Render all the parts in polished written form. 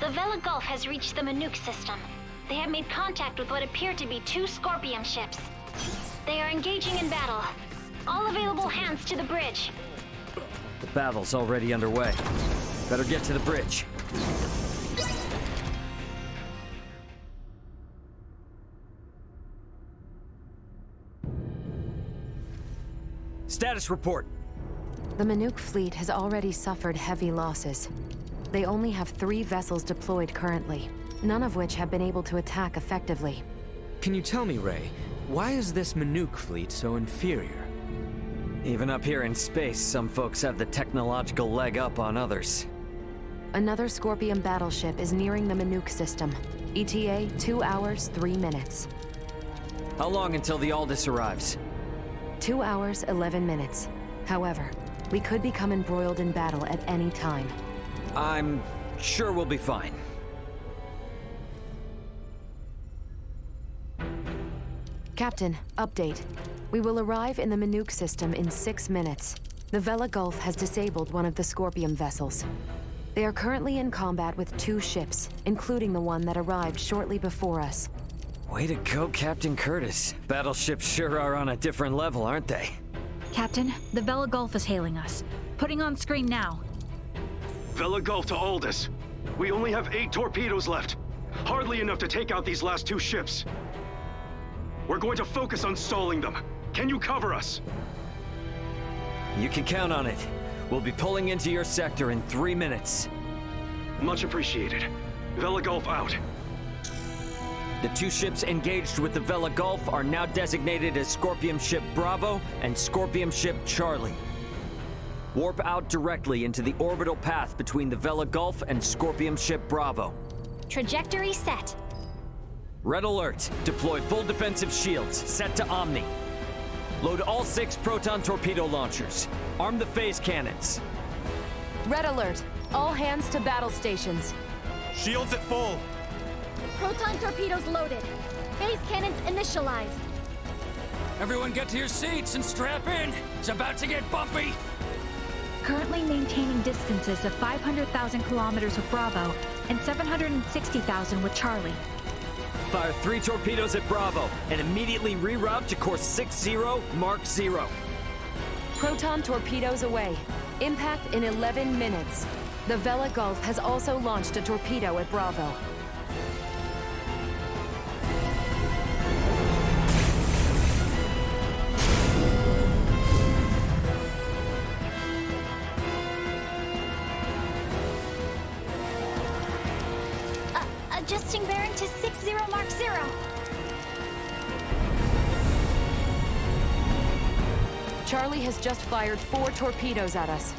The Vela Gulf has reached the Manuke system. They have made contact with what appear to be 2 Scorpion ships. They are engaging in battle. All available hands to the bridge. The battle's already underway. Better get to the bridge. Status report. The Manuke fleet has already suffered heavy losses. They only have 3 vessels deployed currently, none of which have been able to attack effectively. Can you tell me, Ray, why is this Manuke fleet so inferior? Even up here in space, some folks have the technological leg up on others. Another Scorpion battleship is nearing the Manuke system. ETA 2 hours, 3 minutes. How long until the Aldous arrives? 2 hours, 11 minutes. However, we could become embroiled in battle at any time. I'm sure we'll be fine. Captain, update. We will arrive in the Manuke system in 6 minutes. The Vela Gulf has disabled one of the Scorpion vessels. They are currently in combat with 2 ships, including the one that arrived shortly before us. Way to go, Captain Curtis. Battleships sure are on a different level, aren't they? Captain, the Vela Gulf is hailing us. Putting on screen now. Vela Gulf to Aldous. We only have 8 torpedoes left. Hardly enough to take out these last 2 ships. We're going to focus on stalling them. Can you cover us? You can count on it. We'll be pulling into your sector in 3 minutes. Much appreciated. Vela Gulf out. The 2 ships engaged with the Vela Gulf are now designated as Scorpion Ship Bravo and Scorpion Ship Charlie. Warp out directly into the orbital path between the Vela Gulf and Scorpion Ship Bravo. Trajectory set. Red alert. Deploy full defensive shields. Set to Omni. Load all 6 proton torpedo launchers. Arm the phase cannons. Red alert. All hands to battle stations. Shields at full. Proton torpedoes loaded. Phase cannons initialized. Everyone get to your seats and strap in. It's about to get bumpy. Currently maintaining distances of 500,000 kilometers with Bravo and 760,000 with Charlie. Fire 3 torpedoes at Bravo and immediately reroute to course 60 Mark 0. Proton torpedoes away. Impact in 11 minutes. The Vela Gulf has also launched a torpedo at Bravo. Adjusting bearing to 60 Mark 0. Charlie has just fired 4 torpedoes at us.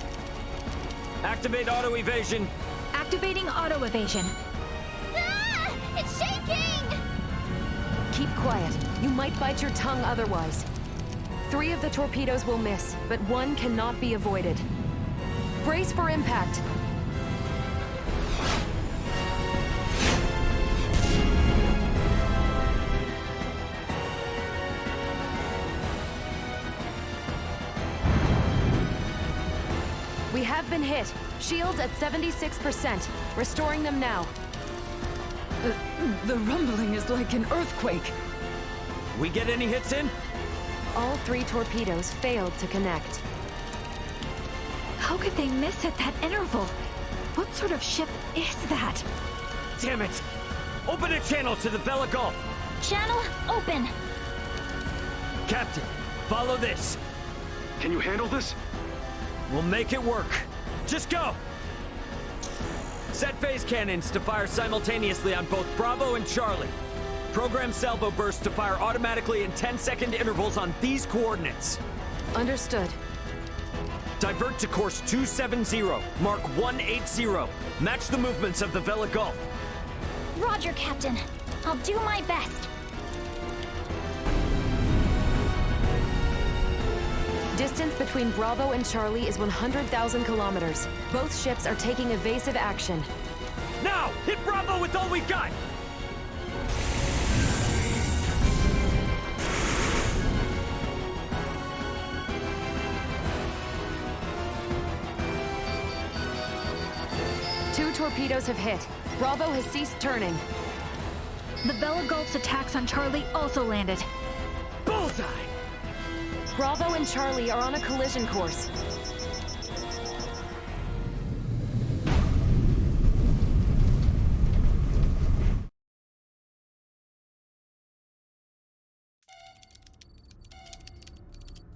Activate auto evasion. Activating auto evasion. Ah! It's shaking! Keep quiet. You might bite your tongue otherwise. 3 of the torpedoes will miss, but 1 cannot be avoided. Brace for impact. We have been hit. Shields at 76%. Restoring them now. The rumbling is like an earthquake. We get any hits in? All 3 torpedoes failed to connect. How could they miss at that interval? What sort of ship is that? Damn it! Open a channel to the Vela Gulf. Channel open. Captain, follow this. Can you handle this? We'll make it work. Just go! Set phase cannons to fire simultaneously on both Bravo and Charlie. Program salvo bursts to fire automatically in 10-second intervals on these coordinates. Understood. Divert to course 270, Mark 180. Match the movements of the Vela Gulf. Roger, Captain. I'll do my best. Distance between Bravo and Charlie is 100,000 kilometers. Both ships are taking evasive action. Now, hit Bravo with all we got! torpedoes have hit. Bravo has ceased turning. The Vela Gulf's attacks on Charlie also landed. Bullseye! Bravo and Charlie are on a collision course.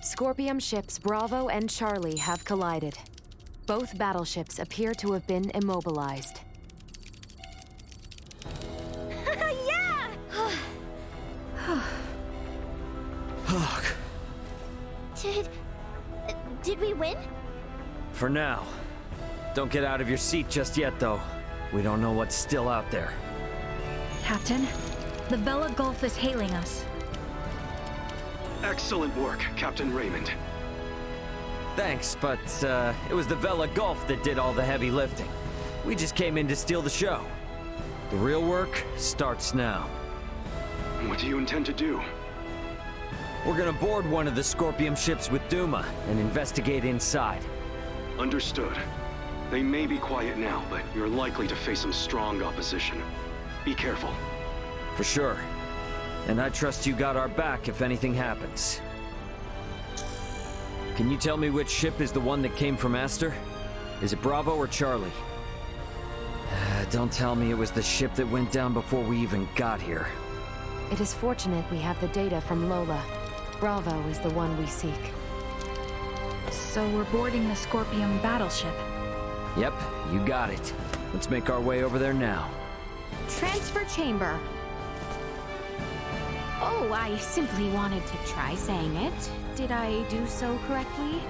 Scorpium ships Bravo and Charlie have collided. Both battleships appear to have been immobilized. Yeah! Ugh. Did we win? For now. Don't get out of your seat just yet, though. We don't know what's still out there. Captain, the Vela Gulf is hailing us. Excellent work, Captain Raymond. Thanks, but it was the Vela Gulf that did all the heavy lifting. We just came in to steal the show. The real work starts now. What do you intend to do? We're gonna board one of the Scorpium ships with Duma and investigate inside. Understood. They may be quiet now, but you're likely to face some strong opposition. Be careful. For sure. And I trust you got our back if anything happens. Can you tell me which ship is the one that came from Aster? Is it Bravo or Charlie? Don't tell me it was the ship that went down before we even got here. It is fortunate we have the data from Lola. Bravo is the one we seek. So we're boarding the Scorpium battleship. Yep, you got it. Let's make our way over there now. Transfer chamber. Oh, I simply wanted to try saying it. Did I do so correctly?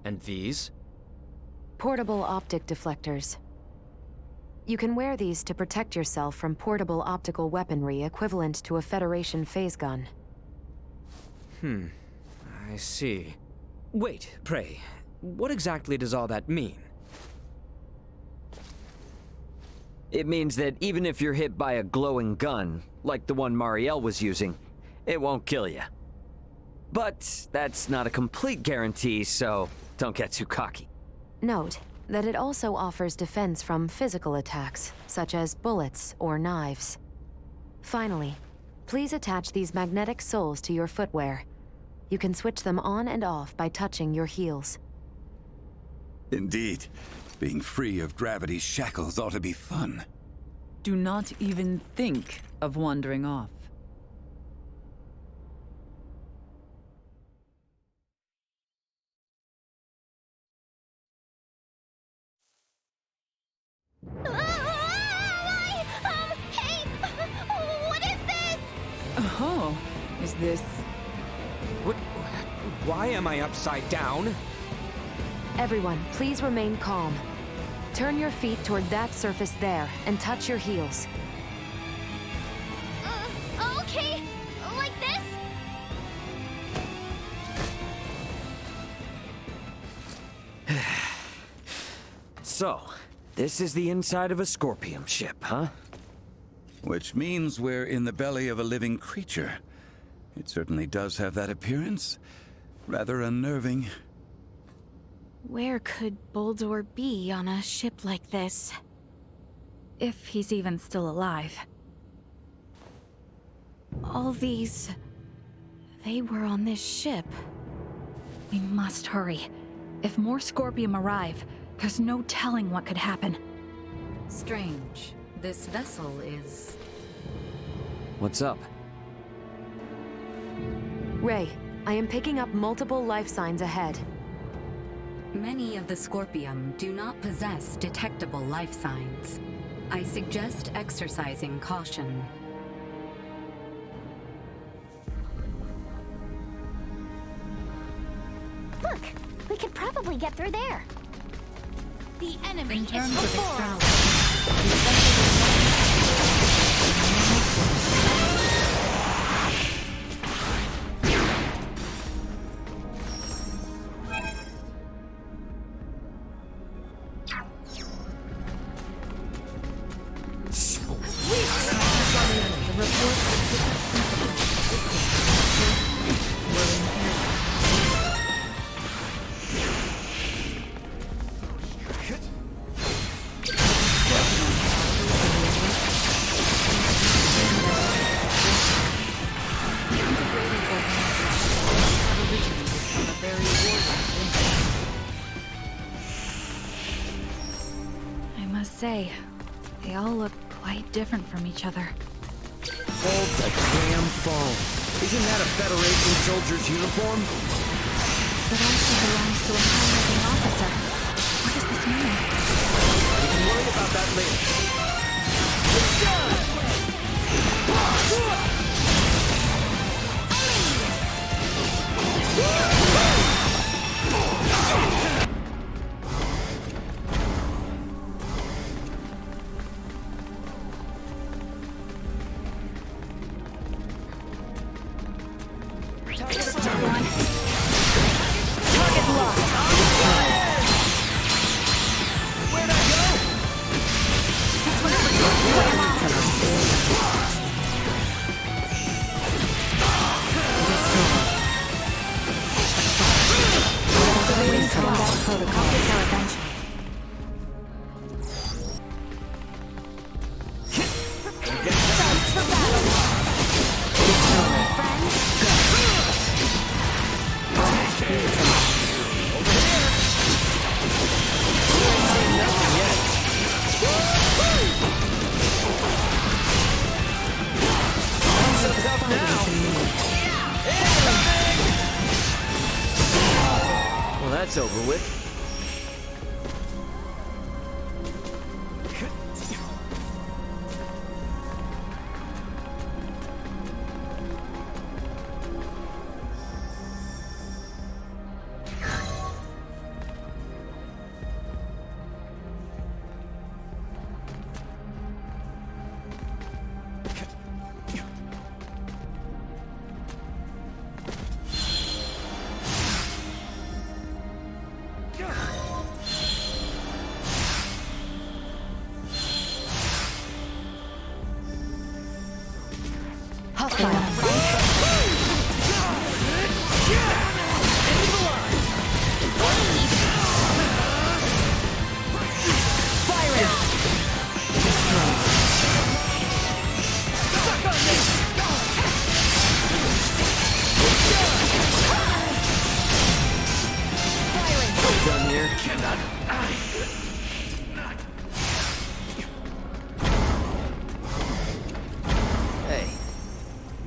And these? Portable optic deflectors. You can wear these to protect yourself from portable optical weaponry equivalent to a Federation phase gun. I see. Wait, pray, what exactly does all that mean? It means that even if you're hit by a glowing gun, like the one Marielle was using, it won't kill you. But that's not a complete guarantee, so don't get too cocky. Note that it also offers defense from physical attacks, such as bullets or knives. Finally, please attach these magnetic soles to your footwear. You can switch them on and off by touching your heels. Indeed. Being free of gravity's shackles ought to be fun. Do not even think of wandering off. Hey! What is this? Oh, is this... What? Why am I upside down? Everyone, please remain calm. Turn your feet toward that surface there and touch your heels. Okay. Like this? So, this is the inside of a Scorpium ship, huh? Which means we're in the belly of a living creature. It certainly does have that appearance. Rather unnerving. Where could Boldor be on a ship like this? If he's even still alive. All these... they were on this ship. We must hurry. If more Scorpium arrive, there's no telling what could happen. Strange. This vessel is... What's up? Ray, I am picking up multiple life signs ahead. Many of the Scorpium do not possess detectable life signs. I suggest exercising caution. Look, we could probably get through there. The enemy In terms is of before us. say, they all look quite different from each other. Hold the damn phone. Isn't that a Federation soldier's uniform? But also belongs to a high-ranking officer. What does this mean? We can worry about that later. That's over with.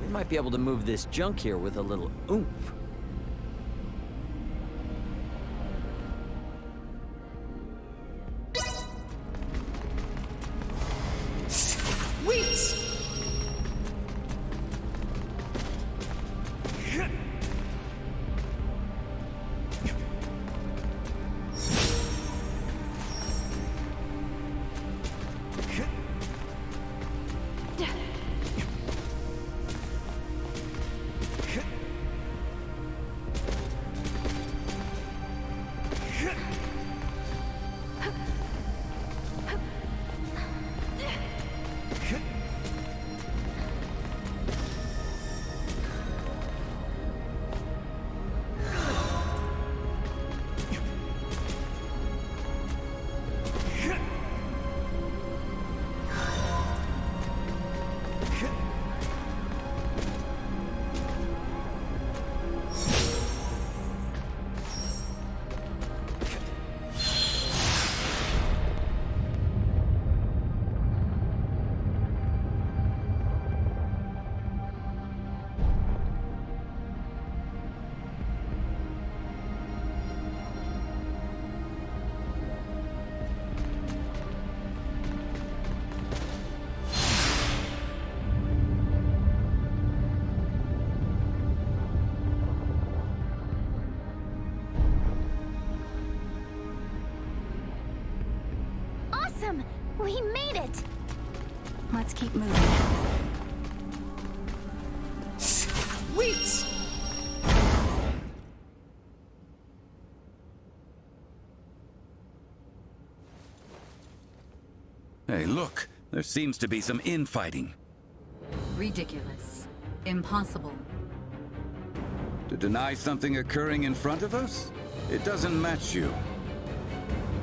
Might be able to move this junk here with a little oomph. We made it! Let's keep moving. Sweet! Hey, look. There seems to be some infighting. Ridiculous. Impossible. To deny something occurring in front of us? It doesn't match you.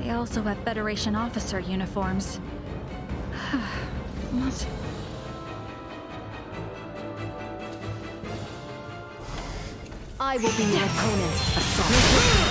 They also have Federation officer uniforms. What? I will be your opponent.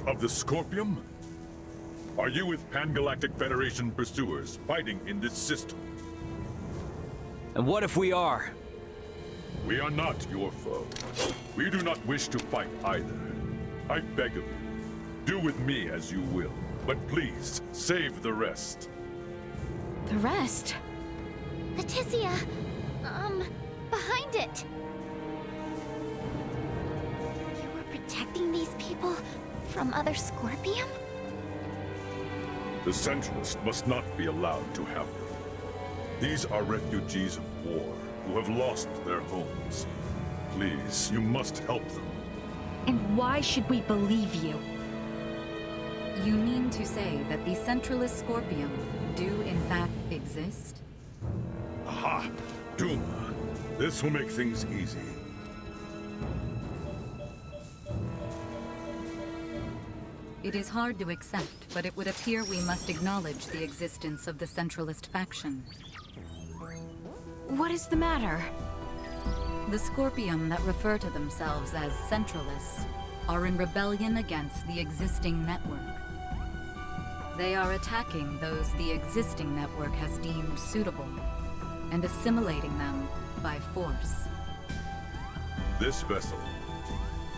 of the Scorpium? Are you with Pangalactic Federation pursuers fighting in this system? And what if we are? We are not your foe. We do not wish to fight either. I beg of you, do with me as you will, but please, save the rest. The rest? Laeticia, behind it. You were protecting these people from other Scorpium? The Centralists must not be allowed to have them. These are refugees of war who have lost their homes. Please, you must help them. And why should we believe you? You mean to say that the Centralist Scorpium do in fact exist? Aha! Duma. This will make things easy. It is hard to accept, but it would appear we must acknowledge the existence of the Centralist faction. What is the matter? The Scorpium that refer to themselves as Centralists are in rebellion against the existing network. They are attacking those the existing network has deemed suitable, and assimilating them by force. This vessel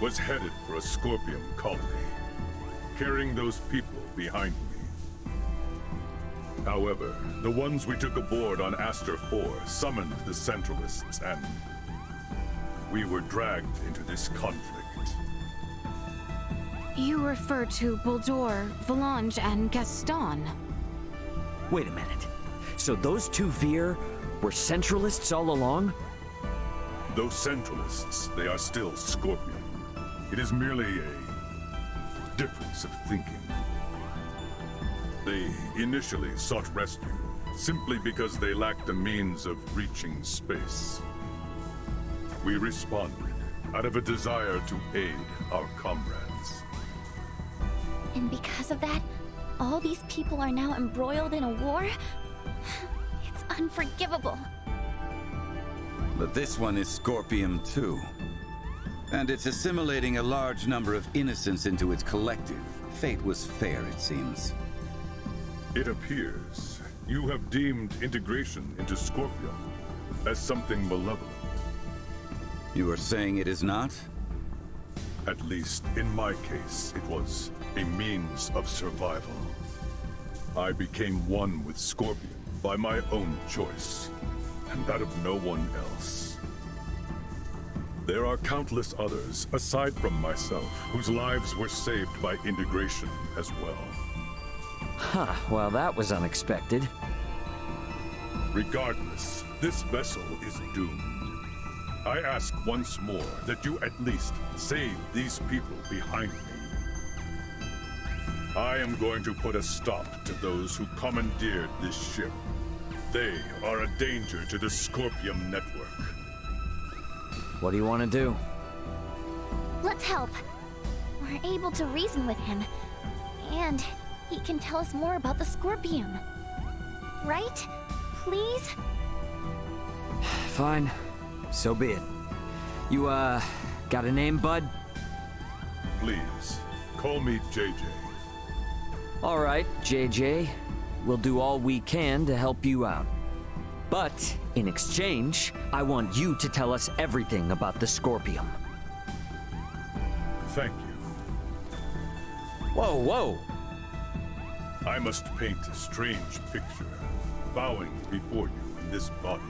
was headed for a Scorpium colony, carrying those people behind me. However, the ones we took aboard on Aster 4 summoned the Centralists, and we were dragged into this conflict. You refer to Bulldor, Volange, and Gaston. Wait a minute. So those two Veer were Centralists all along? Those Centralists, they are still Scorpion. It is merely a difference of thinking. They initially sought rescue simply because they lacked the means of reaching space. We responded out of a desire to aid our comrades. And because of that, all these people are now embroiled in a war? It's unforgivable. But this one is Scorpium too. And it's assimilating a large number of innocents into its collective. Fate was fair, it seems. It appears you have deemed integration into Scorpium as something malevolent. You are saying it is not? At least in my case, it was a means of survival. I became one with Scorpion by my own choice, and that of no one else. There are countless others, aside from myself, whose lives were saved by integration as well. Huh, well that was unexpected. Regardless, this vessel is doomed. I ask once more that you at least save these people behind me. I am going to put a stop to those who commandeered this ship. They are a danger to the Scorpium network. What do you want to do? Let's help. We're able to reason with him. And he can tell us more about the Scorpium. Right? Please? Fine. So be it. You, got a name, bud? Please, call me JJ. All right, JJ. We'll do all we can to help you out. But, in exchange, I want you to tell us everything about the Scorpium. Thank you. Whoa, whoa! I must paint a strange picture, bowing before you in this body.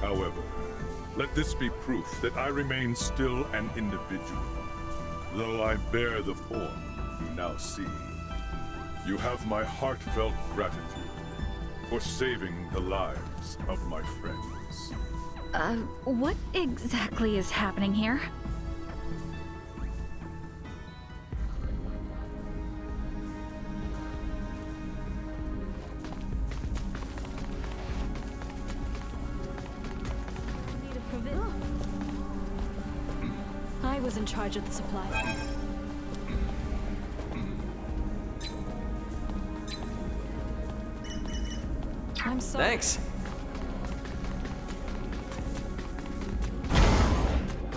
However, let this be proof that I remain still an individual, though I bear the form you now see. You have my heartfelt gratitude for saving the lives of my friends. What exactly is happening here? I was in charge of the supply. I'm sorry. Thanks.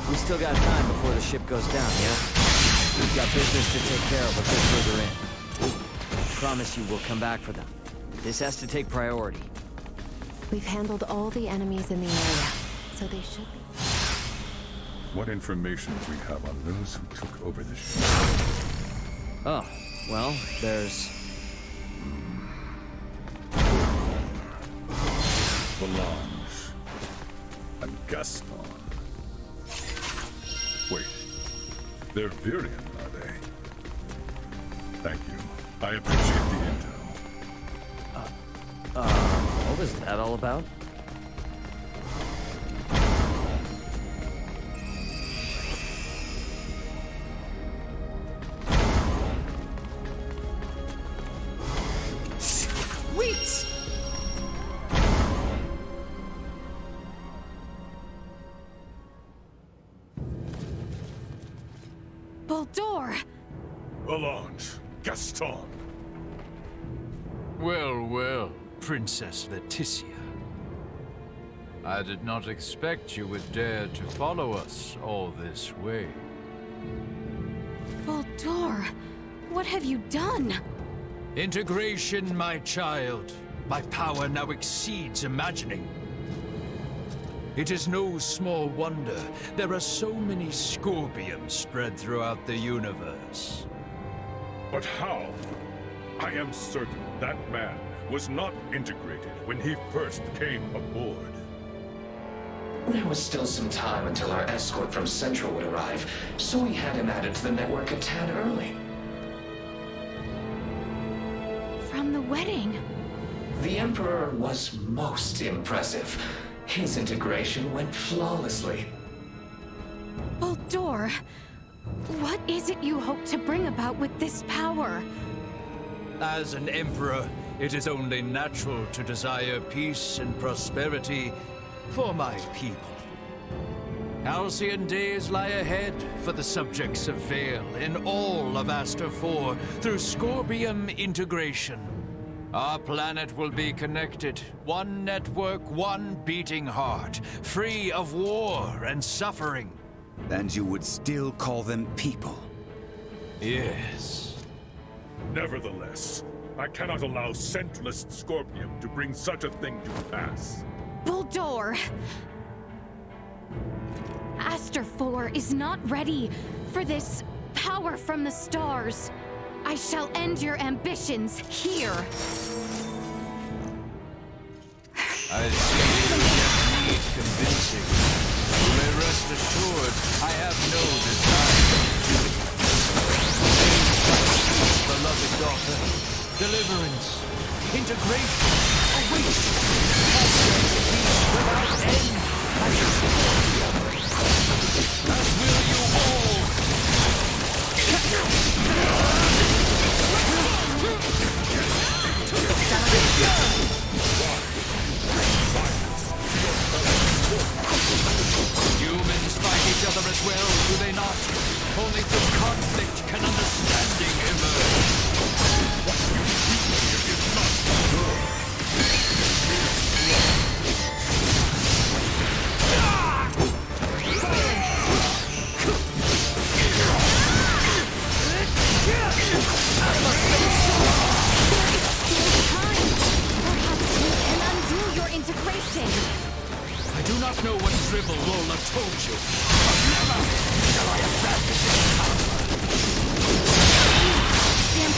We still got time before the ship goes down, yeah? We've got business to take care of a bit further in. Promise you we'll come back for them. This has to take priority. We've handled all the enemies in the area, so they should be. What information do we have on those who took over the ship? Oh, well, there's... Valange and Gaston. Wait, they're Virian, are they? Thank you. I appreciate the intel. What was that all about? Wait! Baldur! Valange, Gaston. Well, well, Princess Laeticia. I did not expect you would dare to follow us all this way. Baldur, what have you done? Integration, my child. My power now exceeds imagining. It is no small wonder there are so many Scorpions spread throughout the universe. But how? I am certain that man was not integrated when he first came aboard. There was still some time until our escort from Central would arrive, so we had him added to the network a tad early. From the wedding? The Emperor was most impressive. His integration went flawlessly. Baldur, what is it you hope to bring about with this power? As an emperor, it is only natural to desire peace and prosperity for my people. Halcyon days lie ahead for the subjects of Vale in all of Aster 4 through Scorpium integration. Our planet will be connected, one network, one beating heart, free of war and suffering. And you would still call them people? Yes. Nevertheless, I cannot allow Centralist Scorpium to bring such a thing to pass. Baldur! Aster 4 is not ready for this power from the stars. I shall end your ambitions here. I see you yet need convincing. You may rest assured I have no desire. Beloved daughter, deliverance, integration, awakening, peace without end. As will you all. Humans fight each other as well, do they not? Only through conflict can understanding emerge. What you see is not good. I do not know what drivel Lola told you, but never shall I abandon this power. Stand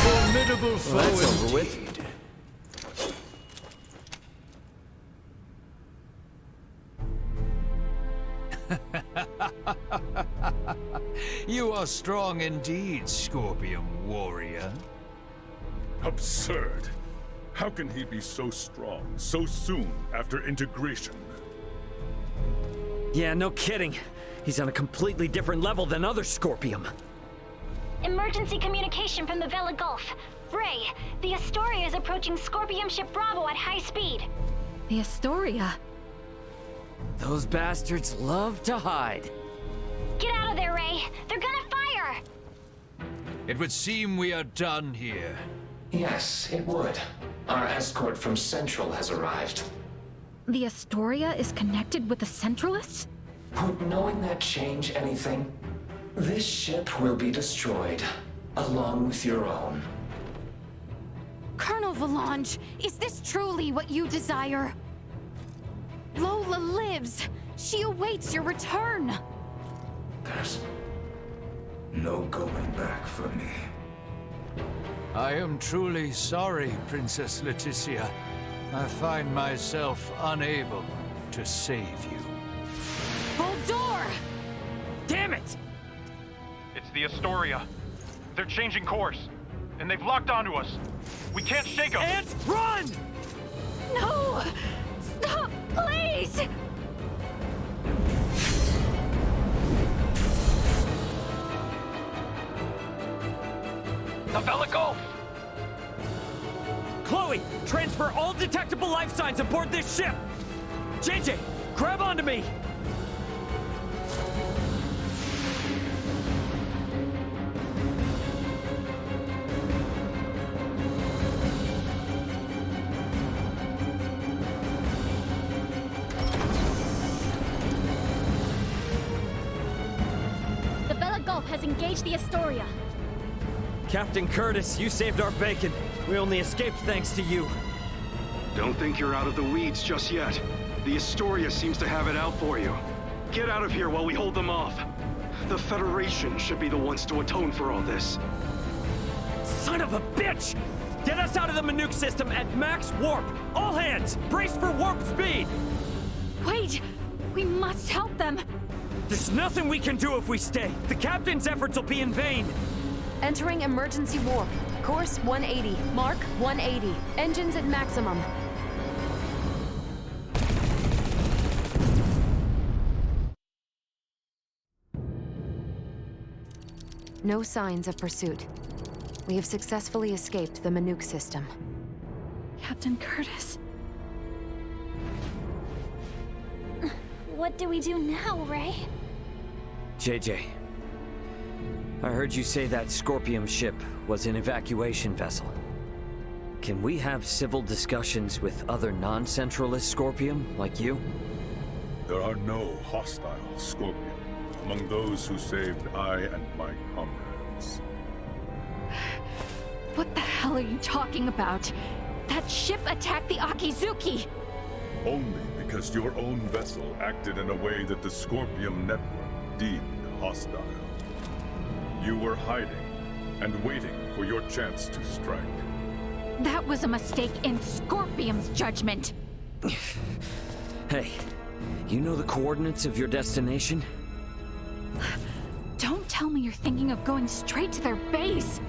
formidable foe. Well, that's over with. You are strong indeed, Scorpion warrior. Absurd. How can he be so strong so soon after integration? Yeah, no kidding. He's on a completely different level than other Scorpium. Emergency communication from the Vela Gulf. Ray, the Astoria is approaching Scorpium ship Bravo at high speed. The Astoria? Those bastards love to hide. Get out of there, Ray. They're gonna fire. It would seem we are done here. Yes, it would. Our escort from Central has arrived. The Astoria is connected with the Centralists? Would knowing that change anything? This ship will be destroyed, along with your own. Colonel Valange, is this truly what you desire? Lola lives. She awaits your return. There's no going back for me. I am truly sorry, Princess Laeticia. I find myself unable to save you. Boldor! Damn it! It's the Astoria. They're changing course, and they've locked onto us. We can't shake them. And run! No! Stop, please! The Vela Gulf! Chloe, transfer all detectable life signs aboard this ship! JJ, grab onto me! The Vela Gulf has engaged the Astoria. Captain Curtis, you saved our bacon. We only escaped thanks to you. Don't think you're out of the weeds just yet. The Astoria seems to have it out for you. Get out of here while we hold them off. The Federation should be the ones to atone for all this. Son of a bitch! Get us out of the Manuke system at max warp! All hands, brace for warp speed! Wait! We must help them! There's nothing we can do if we stay. The captain's efforts will be in vain. Entering emergency warp. Course 180. Mark 180. Engines at maximum. No signs of pursuit. We have successfully escaped the Manuke system. Captain Curtis. What do we do now, Ray? JJ, I heard you say that Scorpium ship was an evacuation vessel. Can we have civil discussions with other non-Centralist Scorpium, like you? There are no hostile Scorpion among those who saved I and my comrades. What the hell are you talking about? That ship attacked the Akizuki! Only because your own vessel acted in a way that the Scorpium network deemed hostile. You were hiding and waiting for your chance to strike. That was a mistake in Scorpium's judgment! Hey, you know the coordinates of your destination? Don't tell me you're thinking of going straight to their base!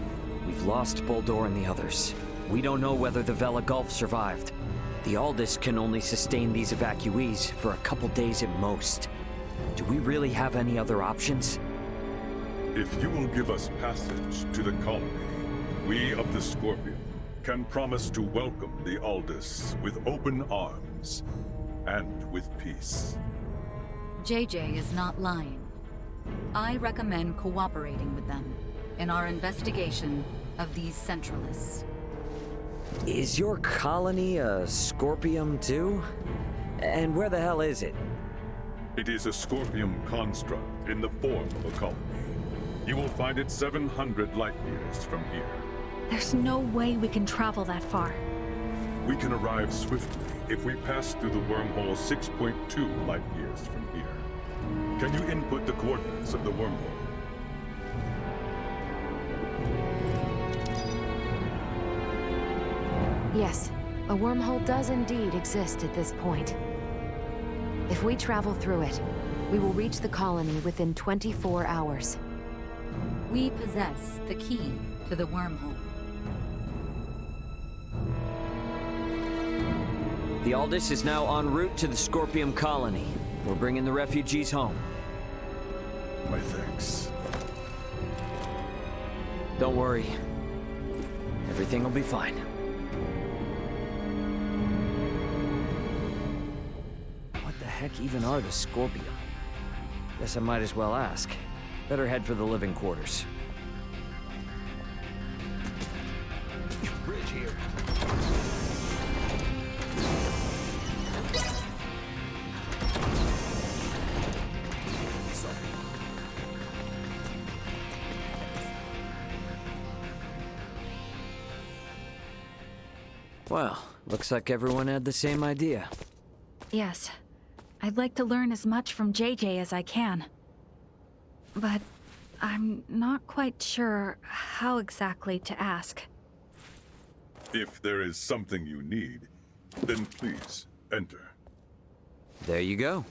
We've lost Boldor and the others. We don't know whether the Vela Gulf survived. The Aldous can only sustain these evacuees for a couple days at most. Do we really have any other options? If you will give us passage to the colony, we of the Scorpion can promise to welcome the Aldous with open arms and with peace. JJ is not lying. I recommend cooperating with them in our investigation of these Centralists. Is your colony a Scorpium too? And where the hell is it? It is a Scorpium construct in the form of a colony. You will find it 700 light years from here. There's no way we can travel that far. We can arrive swiftly if we pass through the wormhole 6.2 light years from here. Can you input the coordinates of the wormhole? Yes, a wormhole does indeed exist at this point. If we travel through it, we will reach the colony within 24 hours. We possess the key to the wormhole. The Aldous is now en route to the Scorpium colony. We're bringing the refugees home. My thanks. Don't worry. Everything will be fine. What the heck even are the Scorpium? Guess I might as well ask. Better head for the living quarters. Bridge here. Well, looks like everyone had the same idea. Yes. I'd like to learn as much from JJ as I can. But I'm not quite sure how exactly to ask. If there is something you need, then please enter. There you go.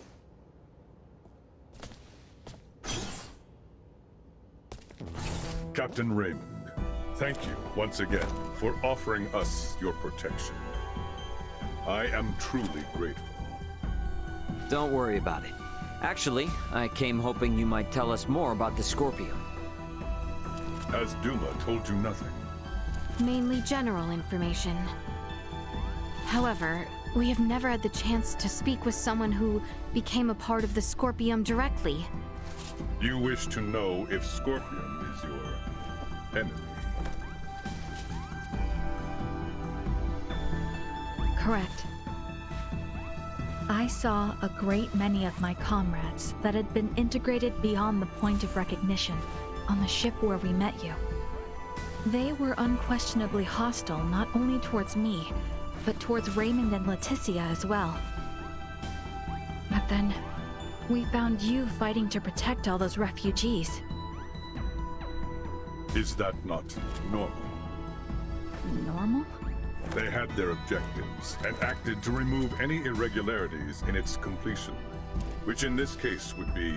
Captain Raymond, thank you once again for offering us your protection. I am truly grateful. Don't worry about it. Actually, I came hoping you might tell us more about the Scorpium. Has Duma told you nothing? Mainly general information. However, we have never had the chance to speak with someone who became a part of the Scorpium directly. You wish to know if Scorpium is your enemy? Correct. I saw a great many of my comrades that had been integrated beyond the point of recognition on the ship where we met you. They were unquestionably hostile not only towards me, but towards Raymond and Laeticia as well. But then, we found you fighting to protect all those refugees. Is that not normal? Normal? They had their objectives and acted to remove any irregularities in its completion, which in this case would be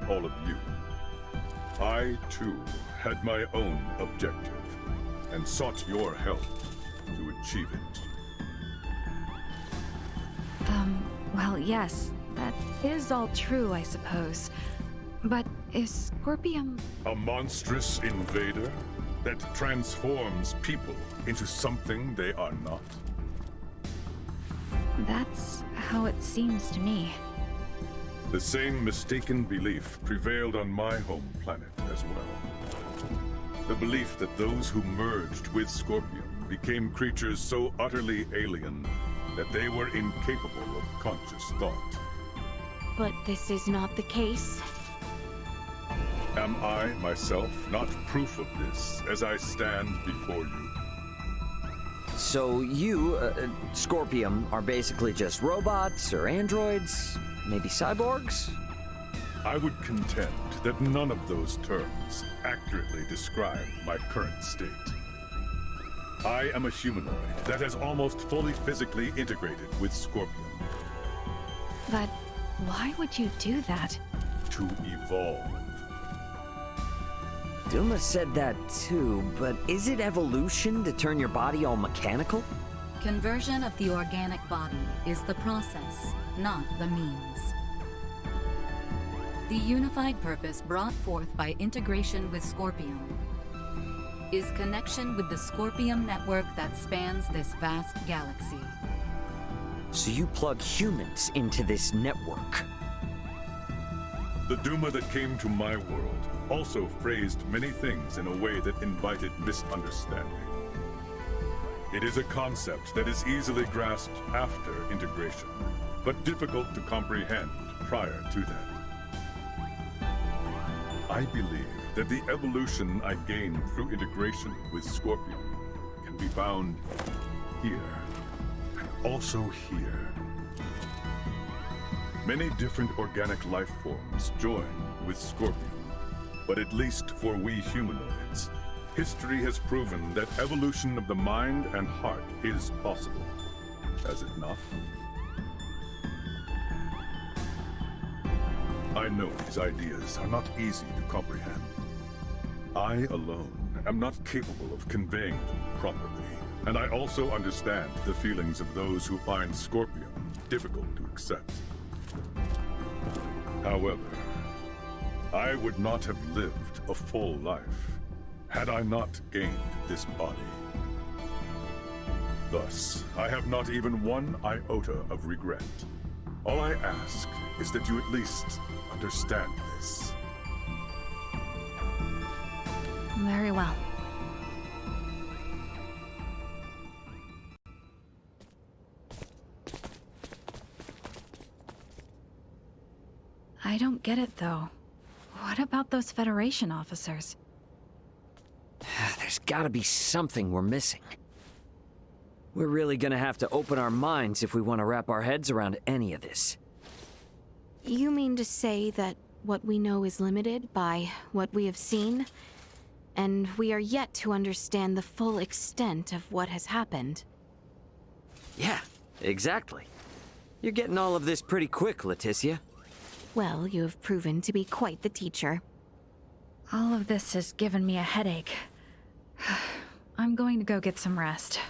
all of you. I, too, had my own objective and sought your help to achieve it. Well, yes, that is all true, I suppose. But is Scorpium... A monstrous invader that transforms people into something they are not? That's how it seems to me. The same mistaken belief prevailed on my home planet as well. The belief that those who merged with Scorpium became creatures so utterly alien that they were incapable of conscious thought. But this is not the case. Am I, myself, not proof of this as I stand before you? So you, Scorpium, are basically just robots or androids? Maybe cyborgs? I would contend that none of those terms accurately describe my current state. I am a humanoid that has almost fully physically integrated with Scorpium. But why would you do that? To evolve. Duma said that too, but is it evolution to turn your body all mechanical? Conversion of the organic body is the process, not the means. The unified purpose brought forth by integration with Scorpium is connection with the Scorpium network that spans this vast galaxy. So you plug humans into this network? The Duma that came to my world also phrased many things in a way that invited misunderstanding. It is a concept that is easily grasped after integration, but difficult to comprehend prior to that. I believe that the evolution I gained through integration with Scorpium can be found here, and also here. Many different organic life forms join with Scorpium, but at least for we humanoids, history has proven that evolution of the mind and heart is possible, has it not? I know these ideas are not easy to comprehend. I alone am not capable of conveying them properly, and I also understand the feelings of those who find Scorpium difficult to accept. However, I would not have lived a full life had I not gained this body. Thus, I have not even one iota of regret. All I ask is that you at least understand this. Very well. I don't get it, though. What about those Federation officers? There's gotta be something we're missing. We're really gonna have to open our minds if we want to wrap our heads around any of this. You mean to say that what we know is limited by what we have seen? And we are yet to understand the full extent of what has happened? Yeah, exactly. You're getting all of this pretty quick, Laeticia. Well, you have proven to be quite the teacher. All of this has given me a headache. I'm going to go get some rest.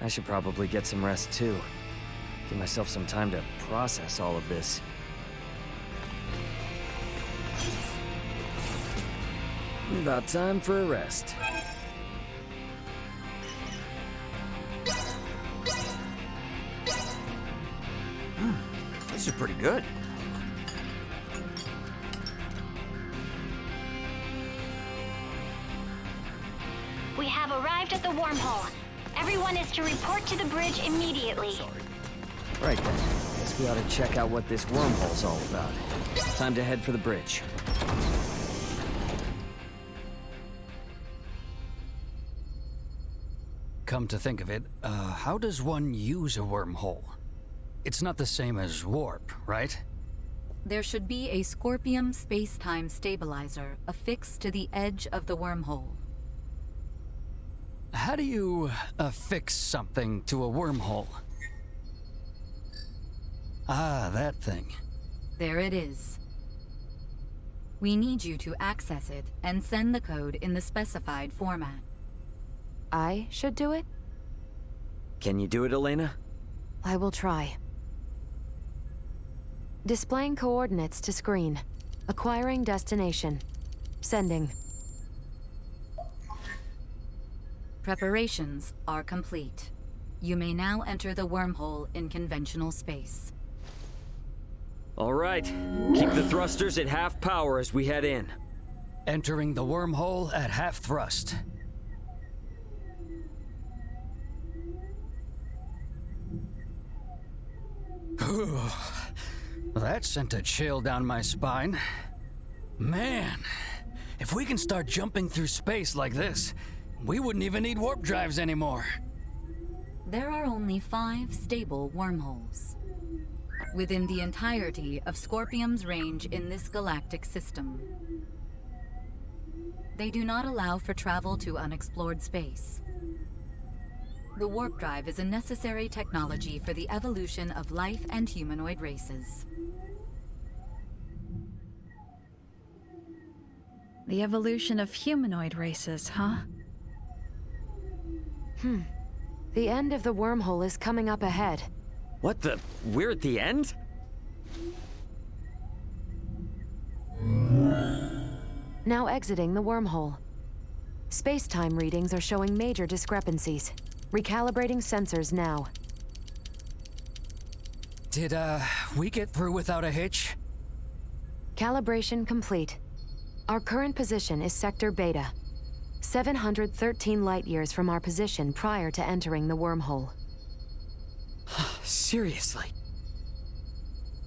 I should probably get some rest too. Give myself some time to process all of this. About time for a rest. This is pretty good. We have arrived at the wormhole. Everyone is to report to the bridge immediately. Right then. Guess we ought to check out what this wormhole's all about. Time to head for the bridge. Come to think of it, how does one use a wormhole? It's not the same as warp, right? There should be a Scorpium space-time stabilizer affixed to the edge of the wormhole. How do you affix something to a wormhole? Ah, that thing. There it is. We need you to access it and send the code in the specified format. I should do it? Can you do it, Elena? I will try. Displaying coordinates to screen. Acquiring destination. Sending. Preparations are complete. You may now enter the wormhole in conventional space. All right. Keep the thrusters at half power as we head in. Entering the wormhole at half thrust. That sent a chill down my spine. Man, if we can start jumping through space like this, we wouldn't even need warp drives anymore. There are only 5 stable wormholes within the entirety of Scorpium's range in this galactic system. They do not allow for travel to unexplored space. The warp drive is a necessary technology for the evolution of life and humanoid races. The evolution of humanoid races, huh? The end of the wormhole is coming up ahead. What the? We're at the end? Now exiting the wormhole. Space-time readings are showing major discrepancies. Recalibrating sensors now. Did, we get through without a hitch? Calibration complete. Our current position is Sector Beta. 713 light-years from our position prior to entering the wormhole. Seriously?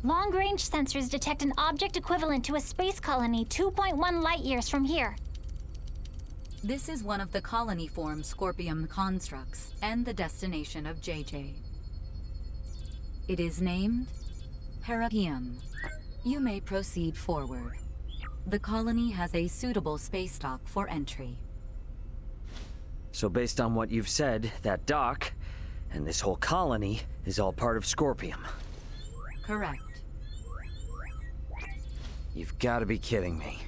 Long-range sensors detect an object equivalent to a space colony 2.1 light-years from here. This is one of the colony-form Scorpium constructs and the destination of JJ. It is named Parapium. You may proceed forward. The colony has a suitable space dock for entry. So based on what you've said, that dock and this whole colony is all part of Scorpium. Correct. You've got to be kidding me.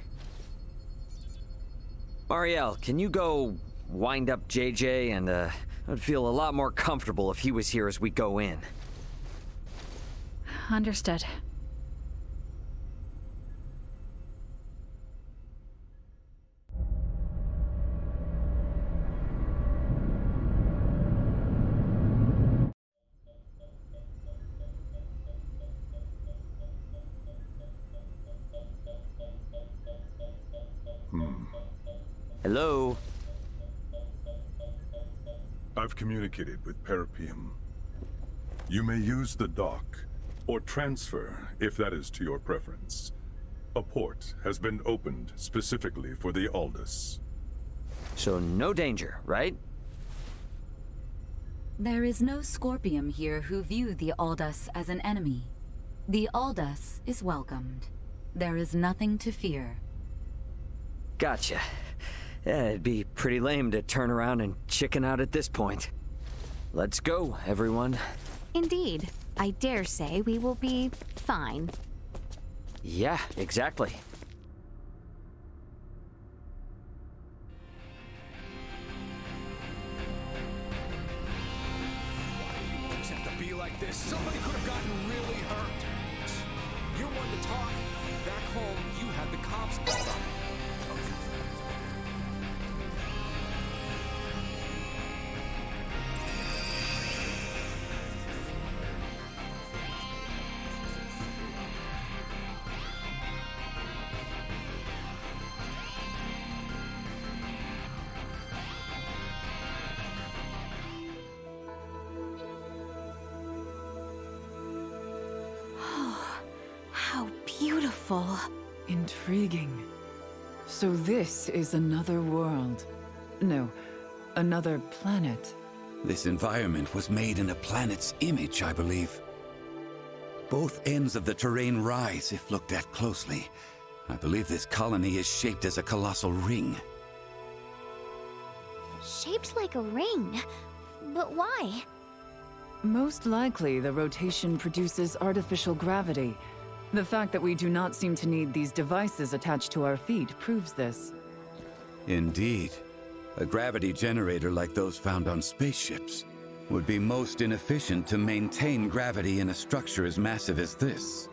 Marielle, can you go wind up JJ and, I'd feel a lot more comfortable if he was here as we go in. Understood. Hello? I've communicated with Parapium. You may use the dock, or transfer, if that is to your preference. A port has been opened specifically for the Aldous. So no danger, right? There is no Scorpium here who view the Aldous as an enemy. The Aldous is welcomed. There is nothing to fear. Gotcha. Yeah, it'd be pretty lame to turn around and chicken out at this point. Let's go, everyone. Indeed. I dare say we will be fine. Yeah, exactly. Things have to be like this. Somebody could have gotten really hurt. You're one to talk. Back home, you had the cops called up. How beautiful. Intriguing. So this is another world. No, another planet. This environment was made in a planet's image, I believe. Both ends of the terrain rise if looked at closely. I believe this colony is shaped as a colossal ring. Shaped like a ring. But why? Most likely, the rotation produces artificial gravity. The fact that we do not seem to need these devices attached to our feet proves this. Indeed. A gravity generator like those found on spaceships would be most inefficient to maintain gravity in a structure as massive as this.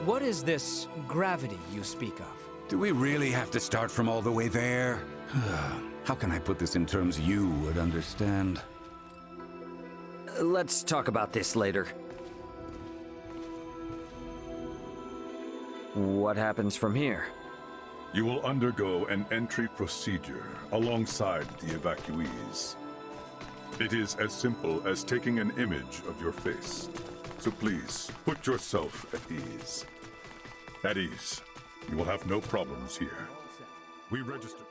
What is this gravity you speak of? Do we really have to start from all the way there? How can I put this in terms you would understand? Let's talk about this later. What happens from here? You will undergo an entry procedure alongside the evacuees. It is as simple as taking an image of your face. So please, put yourself at ease. At ease. You will have no problems here. We register.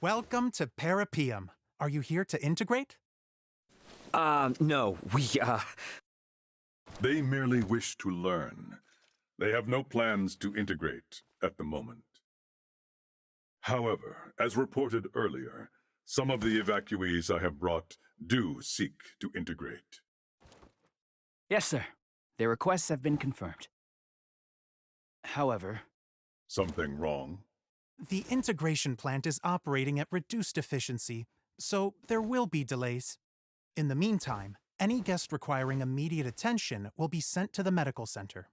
Welcome to Parapium. Are you here to integrate? No, They merely wish to learn. They have no plans to integrate at the moment. However, as reported earlier, some of the evacuees I have brought do seek to integrate. Yes, sir. Their requests have been confirmed. However... Something wrong? The integration plant is operating at reduced efficiency, so there will be delays. In the meantime, any guest requiring immediate attention will be sent to the medical center.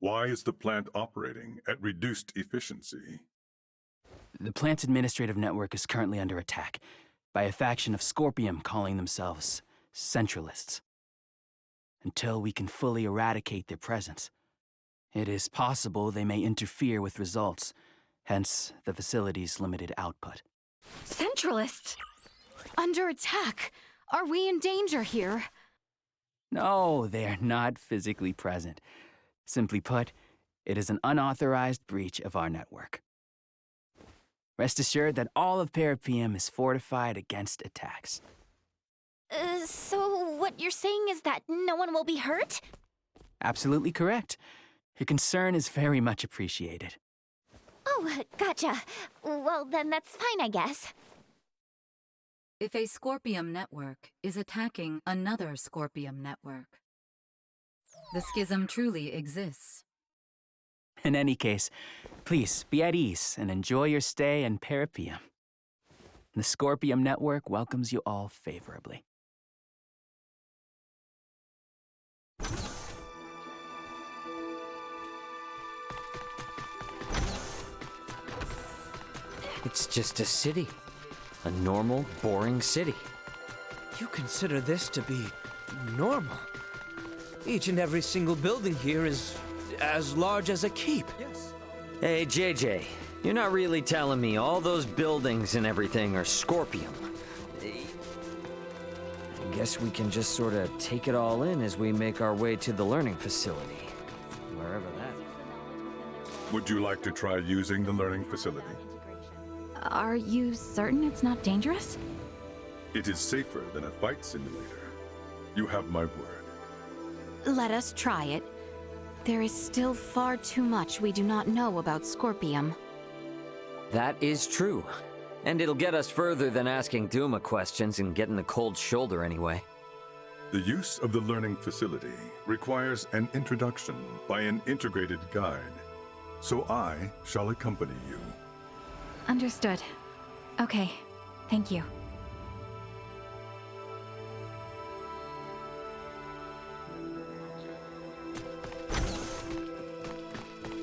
Why is the plant operating at reduced efficiency? The plant's administrative network is currently under attack by a faction of Scorpium calling themselves Centralists. Until we can fully eradicate their presence, it is possible they may interfere with results, hence the facility's limited output. Centralists? Under attack? Are we in danger here? No, they are not physically present. Simply put, it is an unauthorized breach of our network. Rest assured that all of Parapium is fortified against attacks. So what you're saying is that no one will be hurt? Absolutely correct. Your concern is very much appreciated. Oh, gotcha. Well, then that's fine, I guess. If a Scorpium network is attacking another Scorpium network, the schism truly exists. In any case, please be at ease and enjoy your stay in Parapium. The Scorpium network welcomes you all favorably. It's just a city. A normal, boring city. You consider this to be normal? Each and every single building here is as large as a keep. Yes. Hey, JJ, you're not really telling me all those buildings and everything are Scorpium. I guess we can just sort of take it all in as we make our way to the learning facility. Wherever that is. Would you like to try using the learning facility? Are you certain it's not dangerous? It is safer than a fight simulator. You have my word. Let us try it. There is still far too much we do not know about Scorpium. That is true. And it'll get us further than asking Duma questions and getting the cold shoulder anyway. The use of the learning facility requires an introduction by an integrated guide, so I shall accompany you. Understood. Okay, thank you.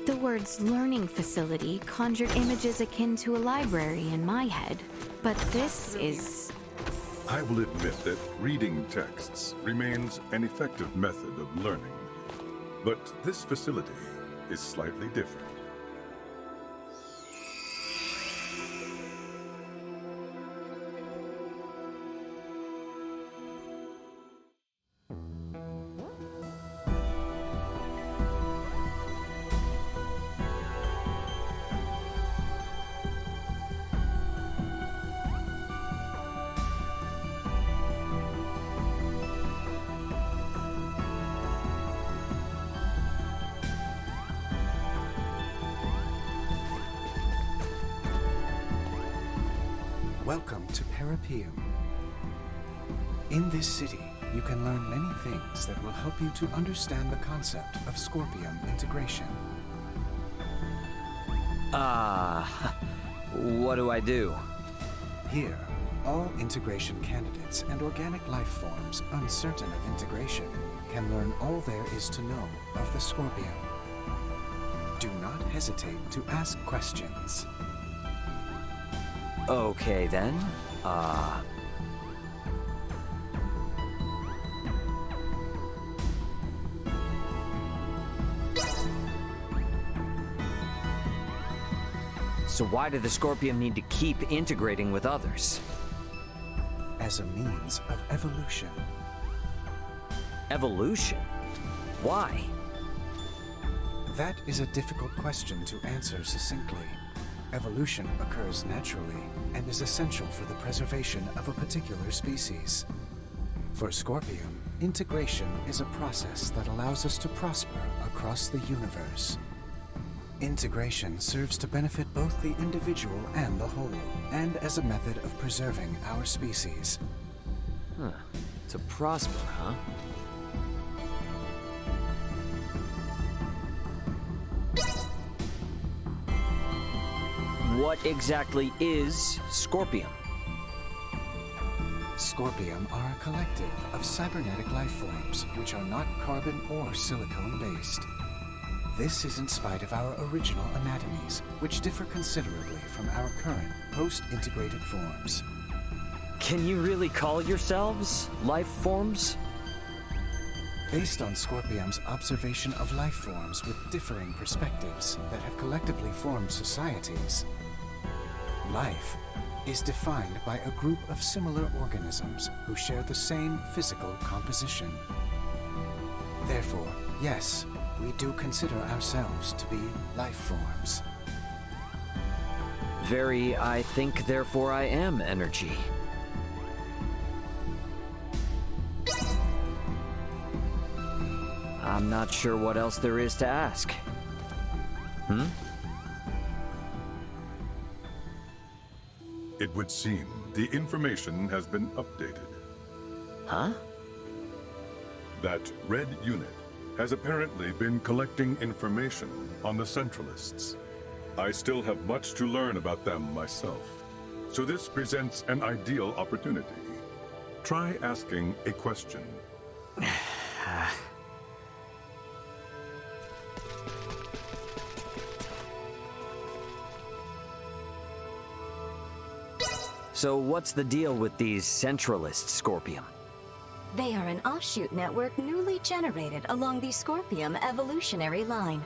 The words learning facility conjured images akin to a library in my head, but this is... I will admit that reading texts remains an effective method of learning, but this facility is slightly different. Welcome to Parapeum. In this city, you can learn many things that will help you to understand the concept of Scorpium integration. What do I do? Here, all integration candidates and organic life forms uncertain of integration can learn all there is to know of the Scorpium. Do not hesitate to ask questions. Okay then, So why did the Scorpium need to keep integrating with others? As a means of evolution. Evolution? Why? That is a difficult question to answer succinctly. Evolution occurs naturally and is essential for the preservation of a particular species. For Scorpium, integration is a process that allows us to prosper across the universe. Integration serves to benefit both the individual and the whole, and as a method of preserving our species. Huh. To prosper, huh? What exactly is Scorpium? Scorpium are a collective of cybernetic life forms which are not carbon or silicone-based. This is in spite of our original anatomies, which differ considerably from our current post-integrated forms. Can you really call yourselves life forms? Based on Scorpium's observation of life forms with differing perspectives that have collectively formed societies, life is defined by a group of similar organisms who share the same physical composition. Therefore, yes, we do consider ourselves to be life forms. Very I think, therefore I am energy. I'm not sure what else there is to ask. It would seem the information has been updated. Huh? That red unit has apparently been collecting information on the Centralists. I still have much to learn about them myself, so this presents an ideal opportunity. Try asking a question. So what's the deal with these Centralists, Scorpium? They are an offshoot network newly generated along the Scorpium evolutionary line.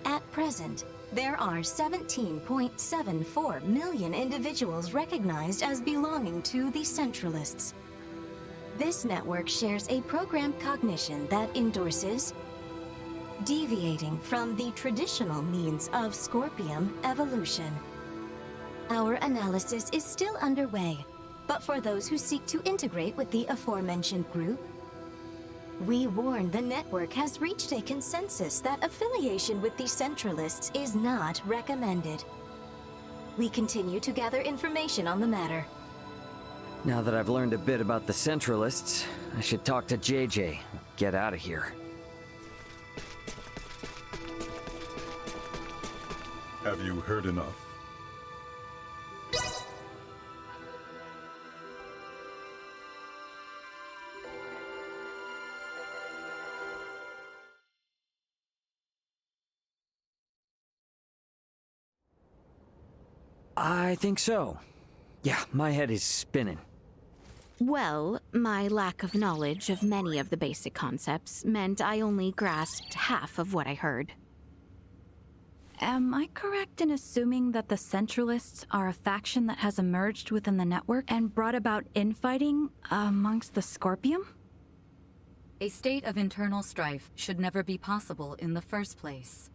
At present, there are 17.74 million individuals recognized as belonging to the Centralists. This network shares a programmed cognition that endorses deviating from the traditional means of Scorpium evolution. Our analysis is still underway, but for those who seek to integrate with the aforementioned group, we warn the network has reached a consensus that affiliation with the Centralists is not recommended. We continue to gather information on the matter. Now that I've learned a bit about the Centralists, I should talk to JJ. Get out of here. Have you heard enough? I think so. Yeah, my head is spinning. Well, my lack of knowledge of many of the basic concepts meant I only grasped half of what I heard. Am I correct in assuming that the Centralists are a faction that has emerged within the network and brought about infighting amongst the Scorpium? A state of internal strife should never be possible in the first place.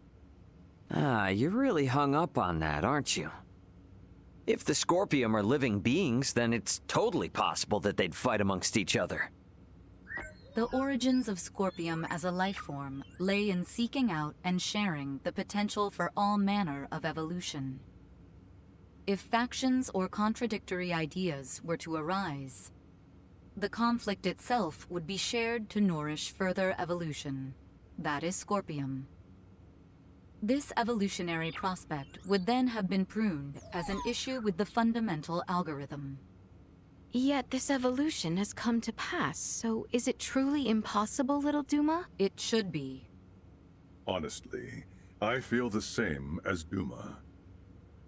Ah, you're really hung up on that, aren't you? If the Scorpium are living beings, then it's totally possible that they'd fight amongst each other. The origins of Scorpium as a life form lay in seeking out and sharing the potential for all manner of evolution. If factions or contradictory ideas were to arise, the conflict itself would be shared to nourish further evolution. That is Scorpium. This evolutionary prospect would then have been pruned as an issue with the fundamental algorithm. Yet this evolution has come to pass, so is it truly impossible, little Duma? It should be. Honestly, I feel the same as Duma.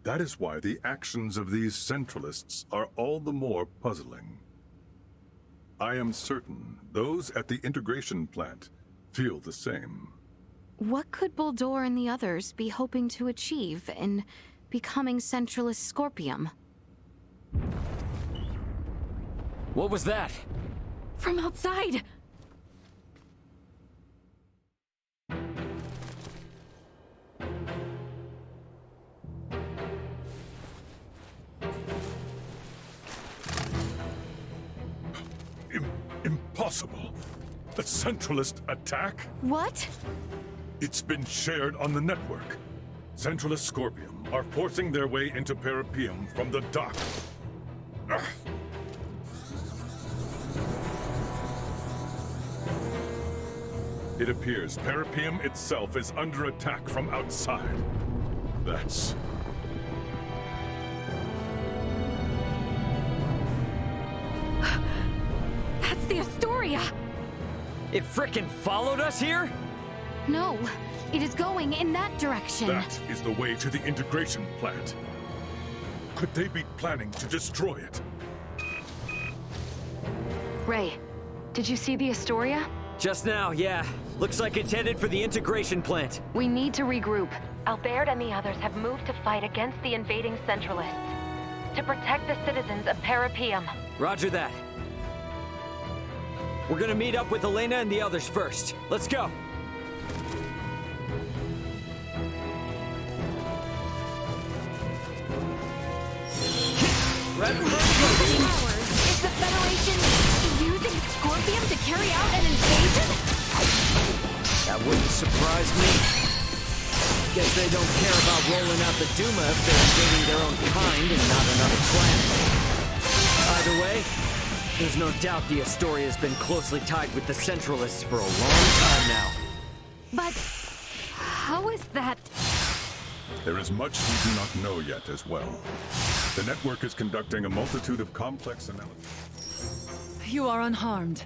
That is why the actions of these Centralists are all the more puzzling. I am certain those at the integration plant feel the same. What could Bulldor and the others be hoping to achieve in becoming Centralist Scorpium? What was that? From outside! Impossible! A Centralist attack? What? It's been shared on the network. Centralist Scorpium are forcing their way into Parapium from the dock. Ugh. It appears Parapium itself is under attack from outside. That's the Astoria! It frickin' followed us here? No, it is going in that direction. That is the way to the integration plant. Could they be planning to destroy it? Ray, did you see the Astoria? Just now, yeah. Looks like it's headed for the integration plant. We need to regroup. Albert and the others have moved to fight against the invading Centralists. To protect the citizens of Parapium. Roger that. We're gonna meet up with Elena and the others first. Let's go. Is the Federation using Scorpium to carry out an invasion? That wouldn't surprise me. Guess they don't care about rolling out the Duma if they're invading their own kind and not another planet. Either way, there's no doubt the Astoria has been closely tied with the Centralists for a long time now. But how is that? There is much we do not know yet as well. The network is conducting a multitude of complex analyses. You are unharmed.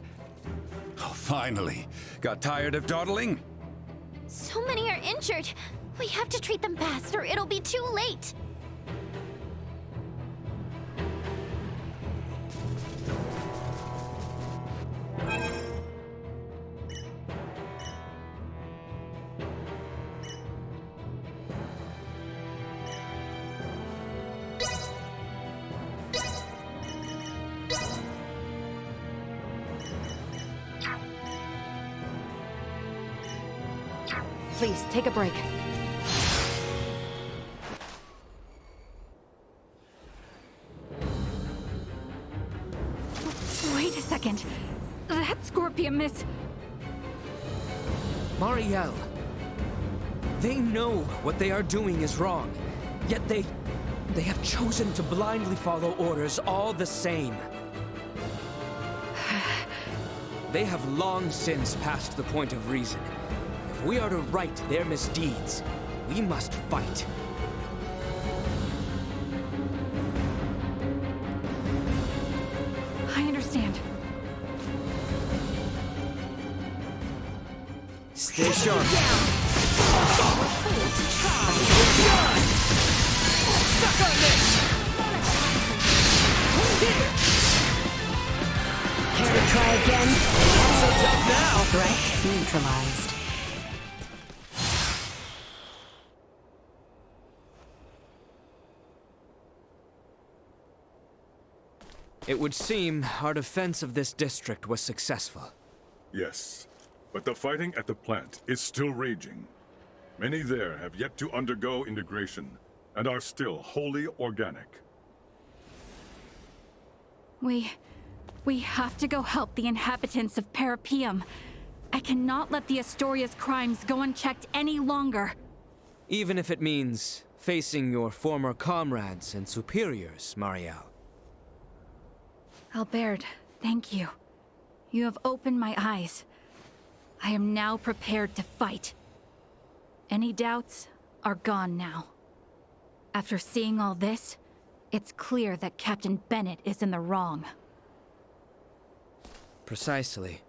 Oh, finally. Got tired of dawdling? So many are injured. We have to treat them fast or it'll be too late. Please, take a break. Wait a second. That Scorpium is... Marielle. They know what they are doing is wrong, yet they have chosen to blindly follow orders all the same. They have long since passed the point of reason. If we are to right their misdeeds, we must fight. I understand. Stay sharp. Suck on this! Care to try again? Not so tough now! Threat neutralized. It would seem our defense of this district was successful. Yes, but the fighting at the plant is still raging. Many there have yet to undergo integration and are still wholly organic. We have to go help the inhabitants of Parapium. I cannot let the Astoria's crimes go unchecked any longer. Even if it means facing your former comrades and superiors, Marielle. Albert, thank you. You have opened my eyes. I am now prepared to fight. Any doubts are gone now. After seeing all this, it's clear that Captain Bennett is in the wrong. Precisely.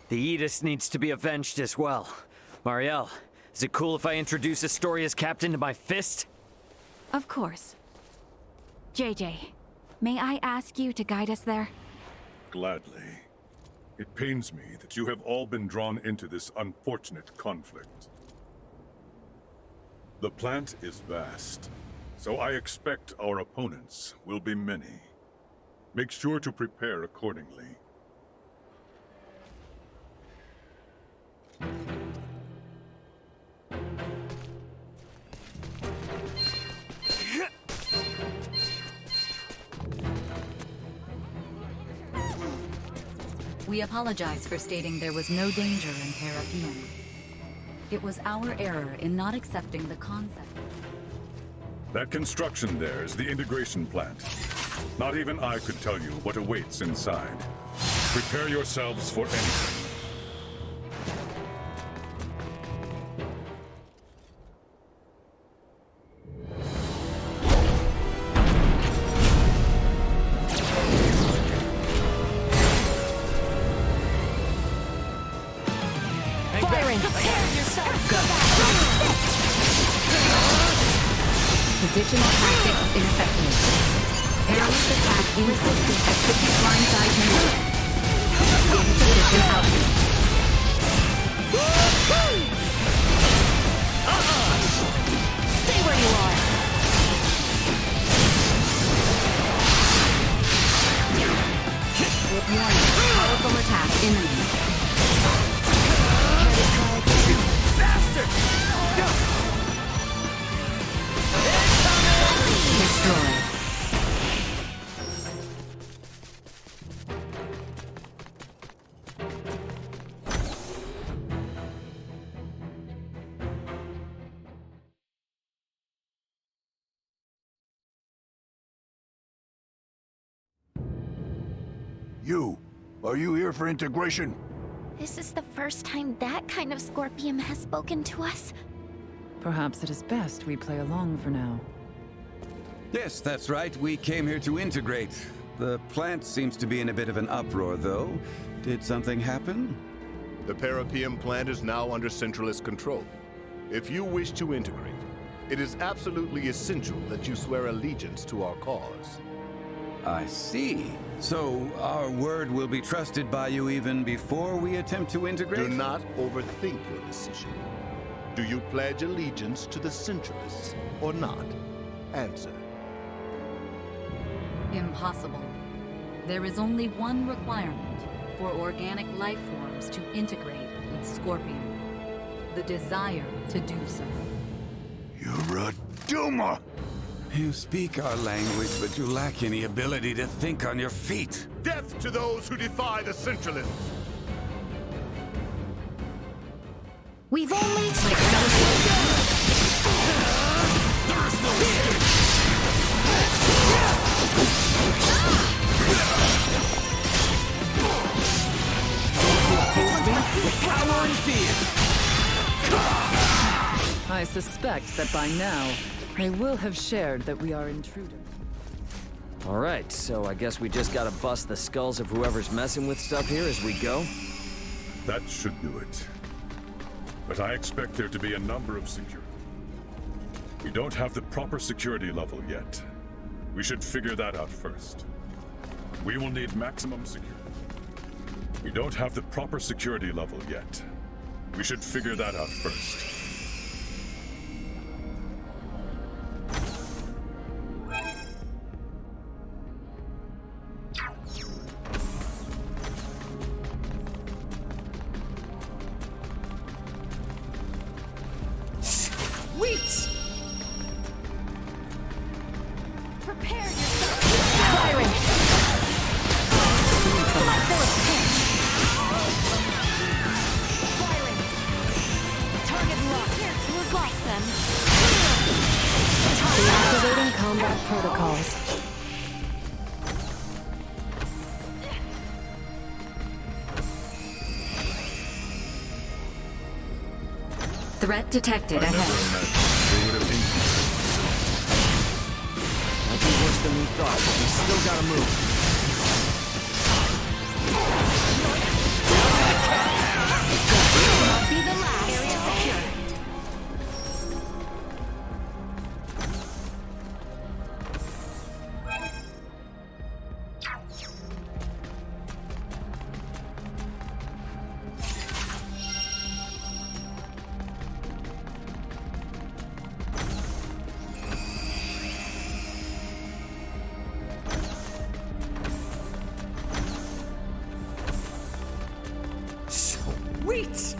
The Aegis needs to be avenged as well. Marielle, is it cool if I introduce Astoria's captain to my fist? Of course. JJ, may I ask you to guide us there? Gladly. It pains me that you have all been drawn into this unfortunate conflict. The plant is vast, so I expect our opponents will be many. Make sure to prepare accordingly. We apologize for stating there was no danger in Parapium. It was our error in not accepting the concept. That construction there is the integration plant. Not even I could tell you what awaits inside. Prepare yourselves for anything. Firing! Prepare yourself! Go! Positional tactics ineffective. Perilous attack irresistant at 50 blindside maneuver. Insufficient output. Stay where you are! With warning, powerful attack imminent. Bastard! Destroyed. Are you here for integration? This is the first time that kind of Scorpium has spoken to us. Perhaps it is best we play along for now. Yes, that's right. We came here to integrate. The plant seems to be in a bit of an uproar, though. Did something happen? The Parapium plant is now under Centralist control. If you wish to integrate, it is absolutely essential that you swear allegiance to our cause. I see. So, our word will be trusted by you even before we attempt to integrate? Do not overthink your decision. Do you pledge allegiance to the Centralists or not? Answer. Impossible. There is only one requirement for organic life forms to integrate with Scorpion. the desire to do so. You're a doomer! You speak our language, but you lack any ability to think on your feet. Death to those who defy the Centralists! We've only... Power and fear! I suspect that by now, they will have shared that we are intruders. Alright, so I guess we just gotta bust the skulls of whoever's messing with stuff here as we go? That should do it. But I expect there to be a number of security. We don't have the proper security level yet. We should figure that out first. We will need maximum security. We don't have the proper security level yet. We should figure that out first. Wait! Prepare yourself! Firing! Like there was pitch! Firing! Target locked. We've lost them. Deactivating combat protocols. Threat detected ahead. Might be worse than we thought, but we still gotta move. Not be the last. Area secure. Wait!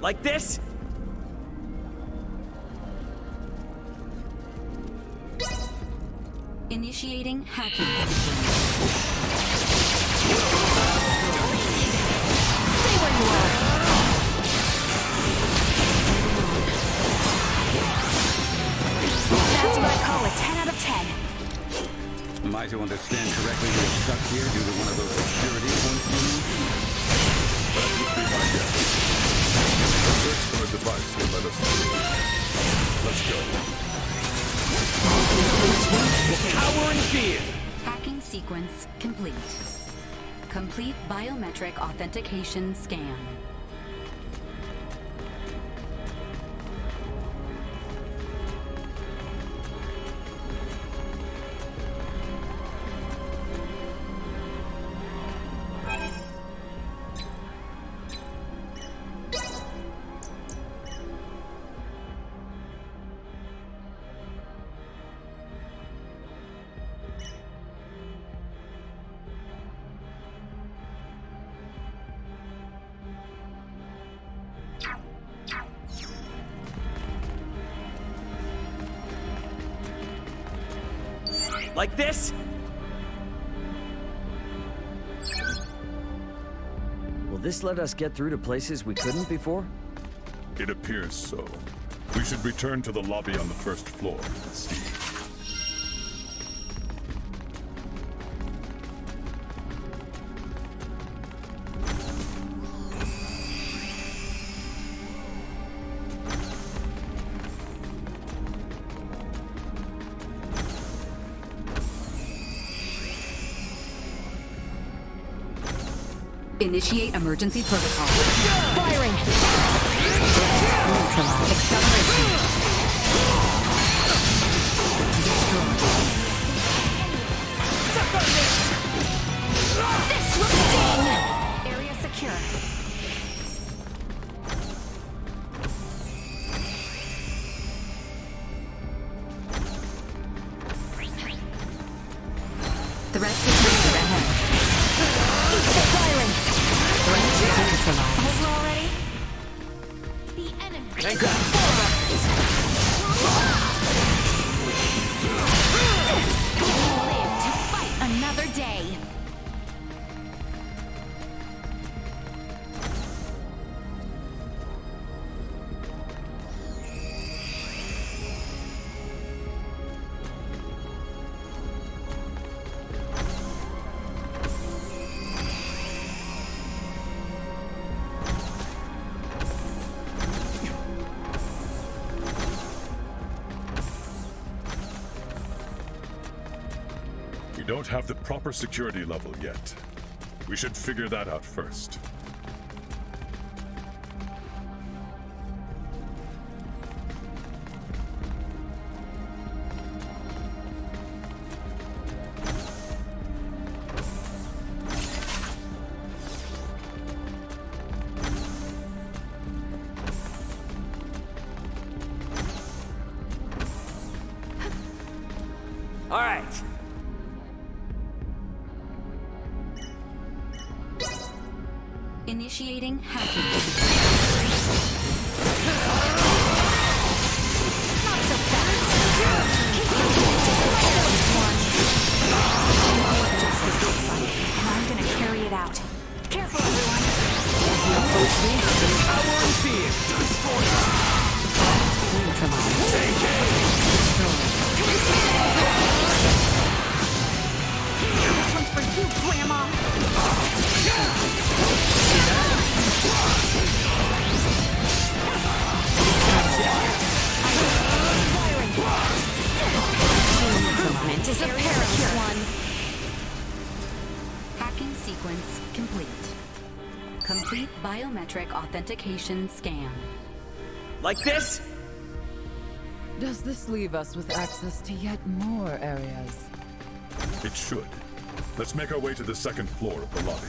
Like this? Initiating hacking. Stay where you are. That's what I call a 10 out of 10. Am I to understand correctly you're stuck here due to one of those security points you mentioned? That would be my guess. Search for a device will let us through. Let's go. Power and fear! Hacking sequence complete. Complete biometric authentication scan. Like this? Will this let us get through to places we couldn't before? It appears so. We should return to the lobby on the first floor and see. Initiate emergency protocol. Firing! Neutralize. Acceleration. This will sting! Area secure. Threat detector ahead. Firing! Threat neutralized. Over already? The enemy. Thank God. Live to fight another day. We don't have the proper security level yet. We should figure that out first. All right. Initiating hacking. Not so fast. And I'm gonna carry it out. Careful, everyone. Power and fear. This one's for you, Grandma. Movement is a perilous one. Hacking sequence complete. Complete biometric authentication scan. Like this? Does this leave us with access to yet more areas? It should. Let's make our way to the second floor of the lobby.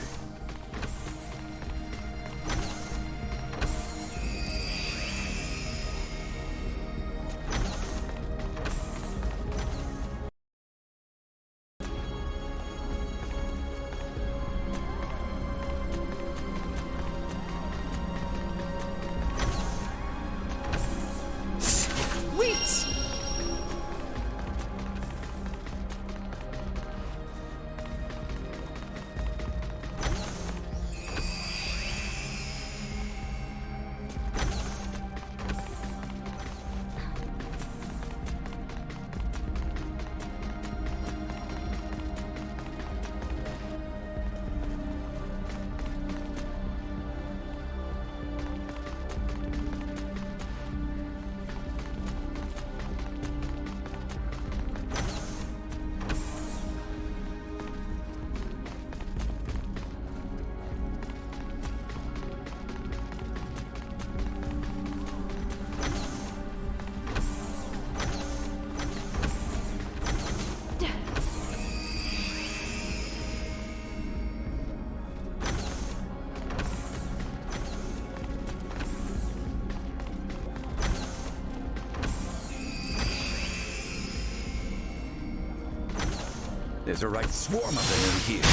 There's a right swarm of them in here.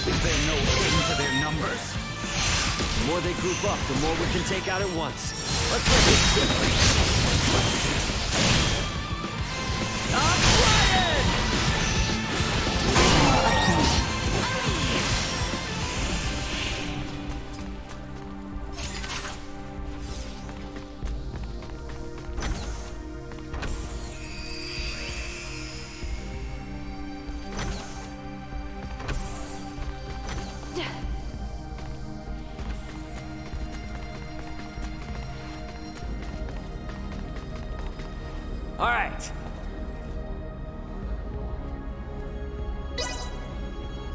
Is there no end to their numbers? The more they group up, the more we can take out at once. Let's make it swiftly. I'm flying! All right.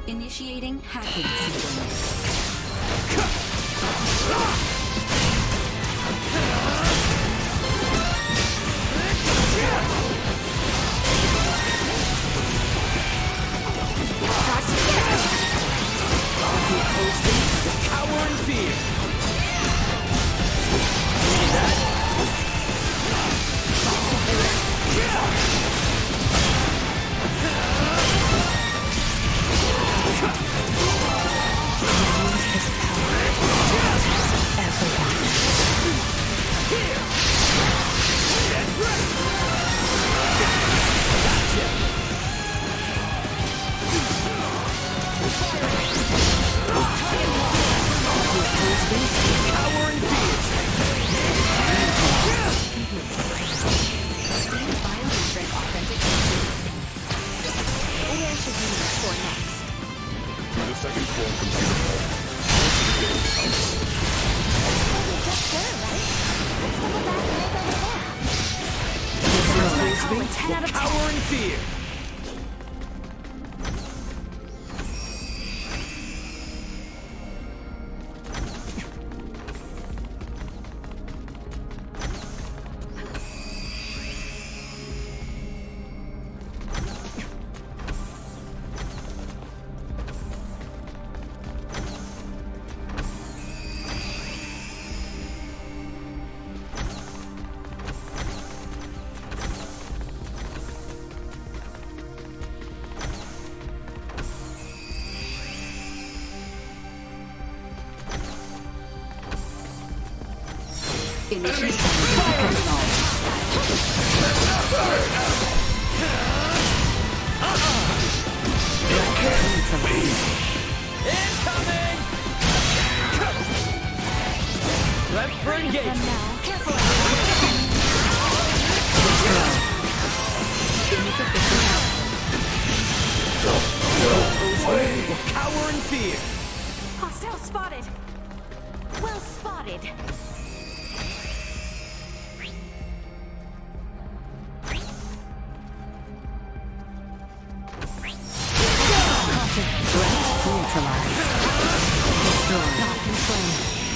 Initiating hacking sequence.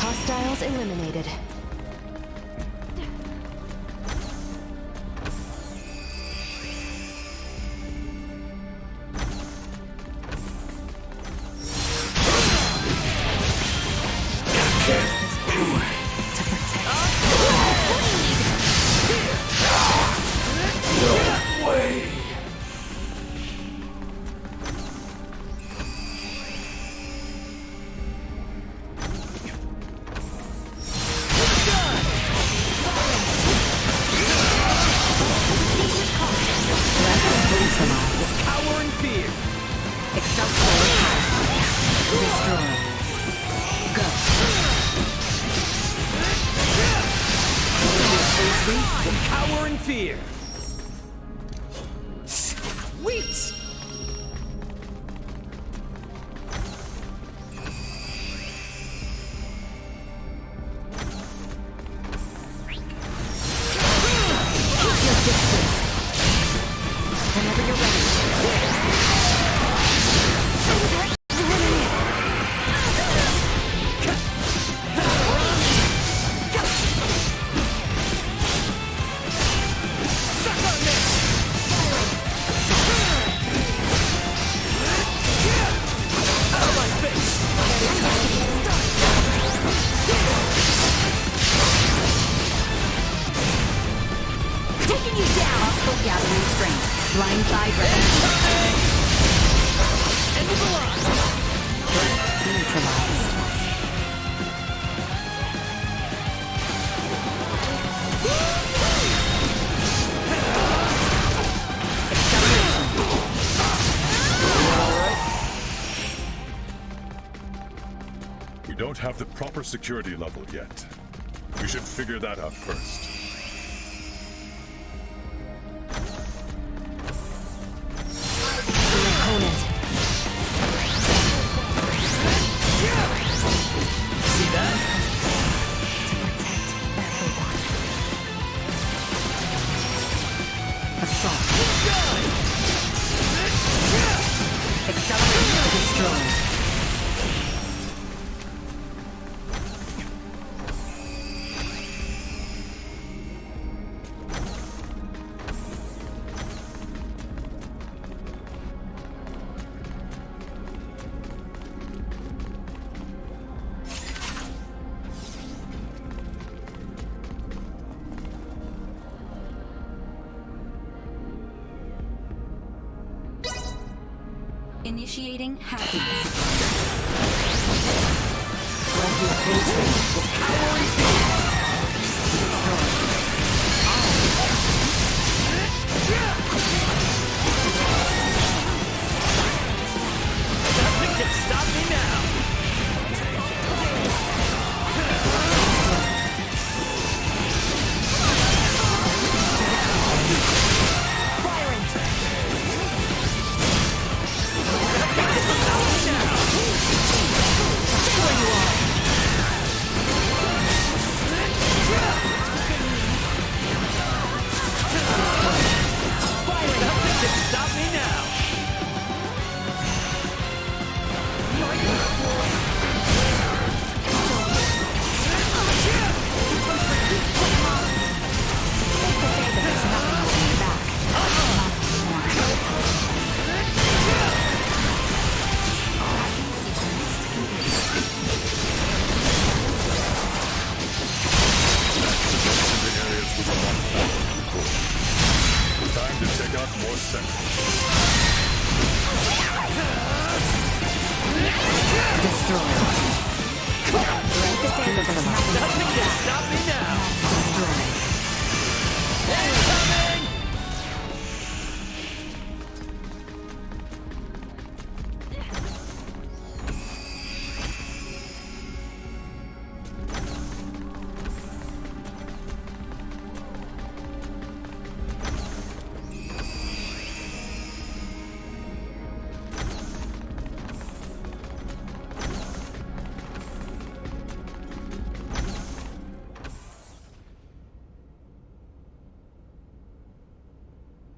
Hostiles eliminated. We don't have the proper security level yet. We should figure that out first. See that? Assault. Accelerate. Destroy. Initiating hacking. Nothing can stop me now! Stop me now! Time to take out more centers. Nothing can stop me now! Incoming!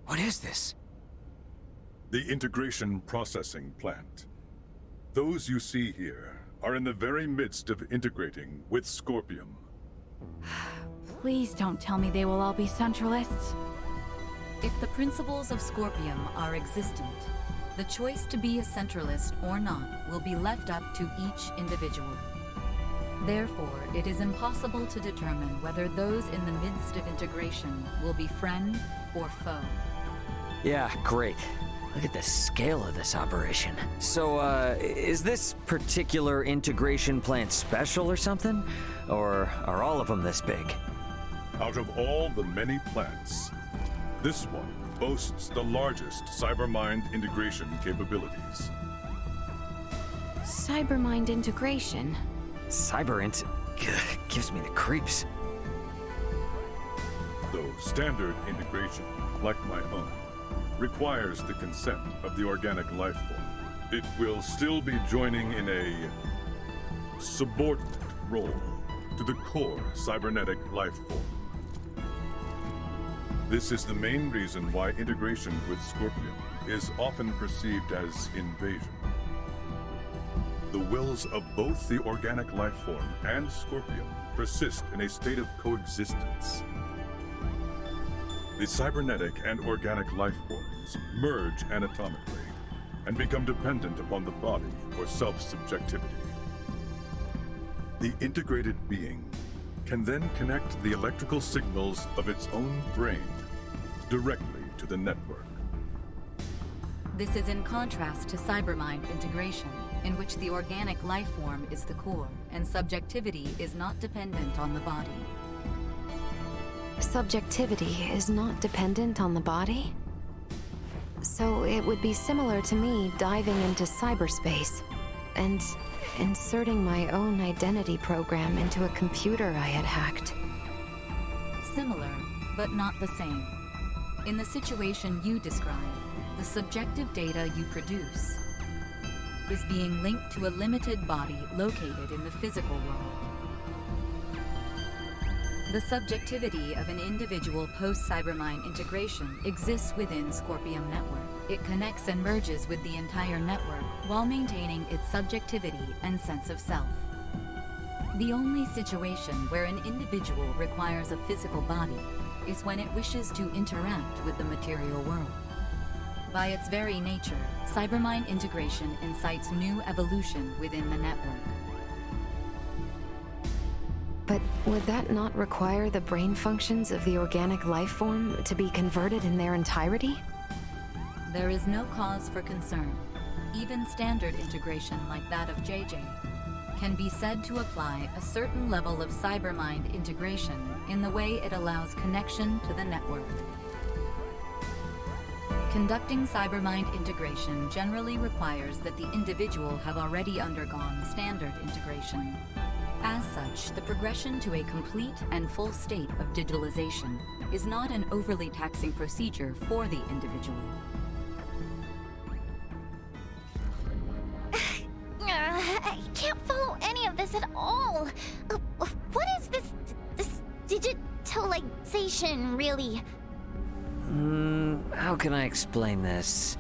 What is this? The integration processing plant. Those you see here are in the very midst of integrating with Scorpium. Please don't tell me they will all be Centralists. If the principles of Scorpium are existent, the choice to be a Centralist or not will be left up to each individual. Therefore, it is impossible to determine whether those in the midst of integration will be friend or foe. Yeah, great. Look at the scale of this operation. So, is this particular integration plant special or something? Or are all of them this big? Out of all the many plants, this one boasts the largest cybermind integration capabilities. Cybermind integration? Gives me the creeps. Though standard integration, like my own, requires the consent of the organic life form, it will still be joining in a subordinate role to the core cybernetic life form. This is the main reason why integration with Scorpium is often perceived as invasion. The wills of both the organic life form and Scorpium persist in a state of coexistence. The cybernetic and organic life forms merge anatomically and become dependent upon the body for self-subjectivity. The integrated being can then connect the electrical signals of its own brain directly to the network. This is in contrast to cybermind integration, in which the organic life form is the core and subjectivity is not dependent on the body. Subjectivity is not dependent on the body? So it would be similar to me diving into cyberspace and inserting my own identity program into a computer I had hacked. Similar, but not the same. In the situation you describe, the subjective data you produce is being linked to a limited body located in the physical world. The subjectivity of an individual post-cybermind integration exists within Scorpium Network. It connects and merges with the entire network while maintaining its subjectivity and sense of self. The only situation where an individual requires a physical body is when it wishes to interact with the material world. By its very nature, cybermind integration incites new evolution within the network. But would that not require the brain functions of the organic life form to be converted in their entirety? There is no cause for concern. even standard integration like that of JJ, can be said to apply a certain level of cybermind integration in the way it allows connection to the network. Conducting cybermind integration generally requires that the individual have already undergone standard integration. As such, the progression to a complete and full state of digitalization is not an overly taxing procedure for the individual. I can't follow any of this at all. What is this digitalization, really? How can I explain this?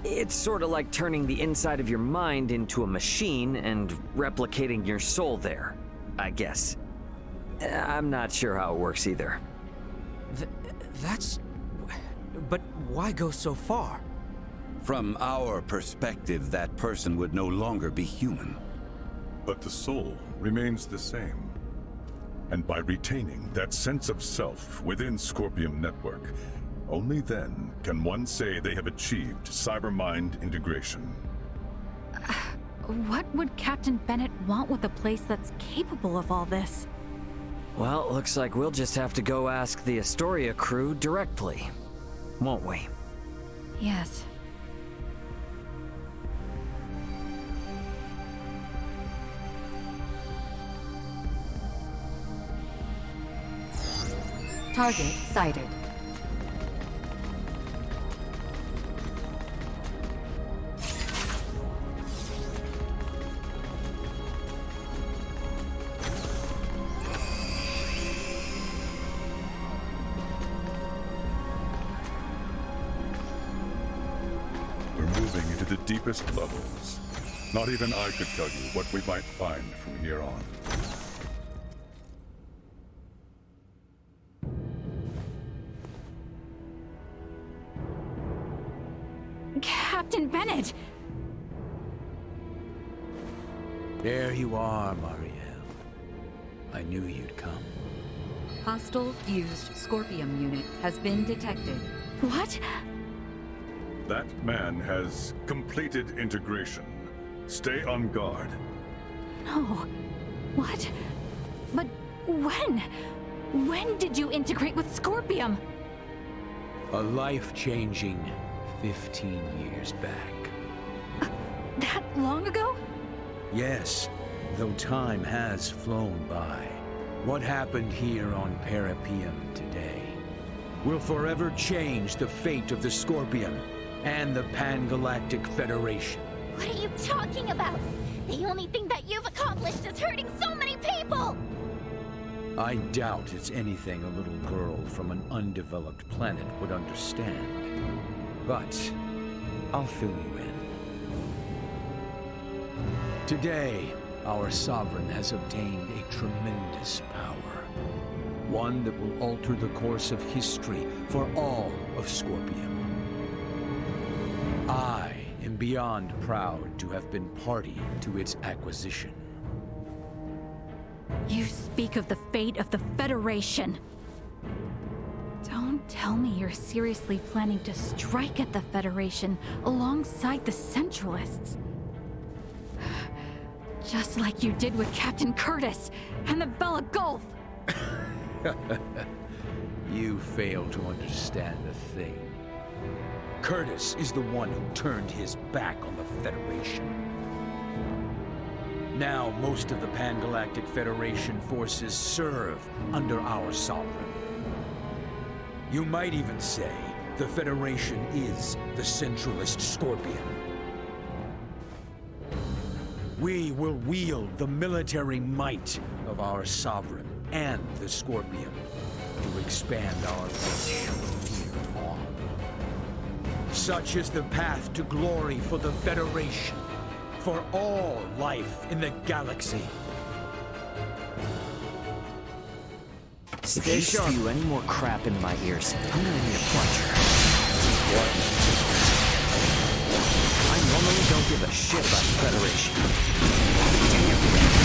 It's sort of like turning the inside of your mind into a machine and replicating your soul there, I guess. I'm not sure how it works either. But why go so far? From our perspective, that person would no longer be human. But the soul remains the same. And by retaining that sense of self within Scorpium Network, only then can one say they have achieved cybermind integration. What would Captain Bennett want with a place that's capable of all this? Well, looks like we'll just have to go ask the Astoria crew directly, won't we? Yes. Target sighted. We're moving into the deepest levels. Not even I could tell you what we might find from here on. Captain Bennett! There you are, Marielle. I knew you'd come. Hostile fused Scorpium unit has been detected. What? That man has completed integration. Stay on guard. No. What? But when? When did you integrate with Scorpium? A life-changing 15 years back. That long ago? Yes, though time has flown by. What happened here on Parapium today will forever change the fate of the Scorpium and the Pangalactic Federation. What are you talking about? The only thing that you've accomplished is hurting so many people! I doubt it's anything a little girl from an undeveloped planet would understand. But I'll fill you in. Today, our Sovereign has obtained a tremendous power. One that will alter the course of history for all of Scorpium. I am beyond proud to have been party to its acquisition. You speak of the fate of the Federation. Don't tell me you're seriously planning to strike at the Federation alongside the Centralists. Just like you did with Captain Curtis and the Bella Gulf. You fail to understand a thing. Curtis is the one who turned his back on the Federation. Now, most of the Pangalactic Federation forces serve under our Sovereign. You might even say the Federation is the Centralist Scorpion. We will wield the military might of our Sovereign and the Scorpion to expand our reach from here on. Such is the path to glory for the Federation, for all life in the galaxy. If you spew any more crap into my ears, I'm gonna need a plunger. I normally don't give a shit about the Federation.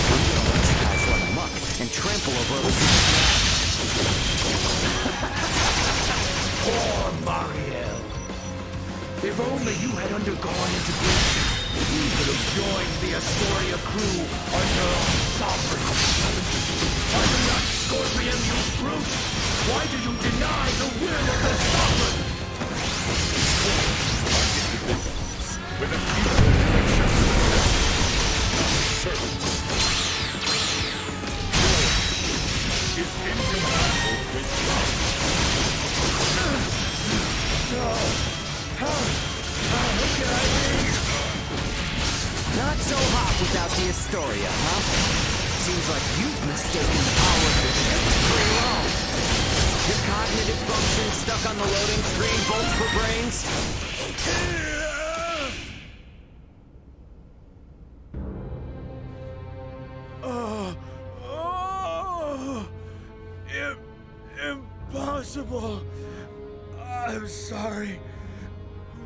I'm gonna let you guys run amok and trample over other people. Poor Marielle. If only you had undergone integration, you could have joined the Astoria crew under our sovereign. Are you not Scorpion, you brute? Why do you deny the will of the sovereign? With a few restrictions. Servants. Is incompatible with love. How can I be? Not so hot without the Astoria, huh? Seems like you've mistaken the power of the ship for your own. Your cognitive function stuck on the loading screen, bolts for brains. Impossible. I'm sorry,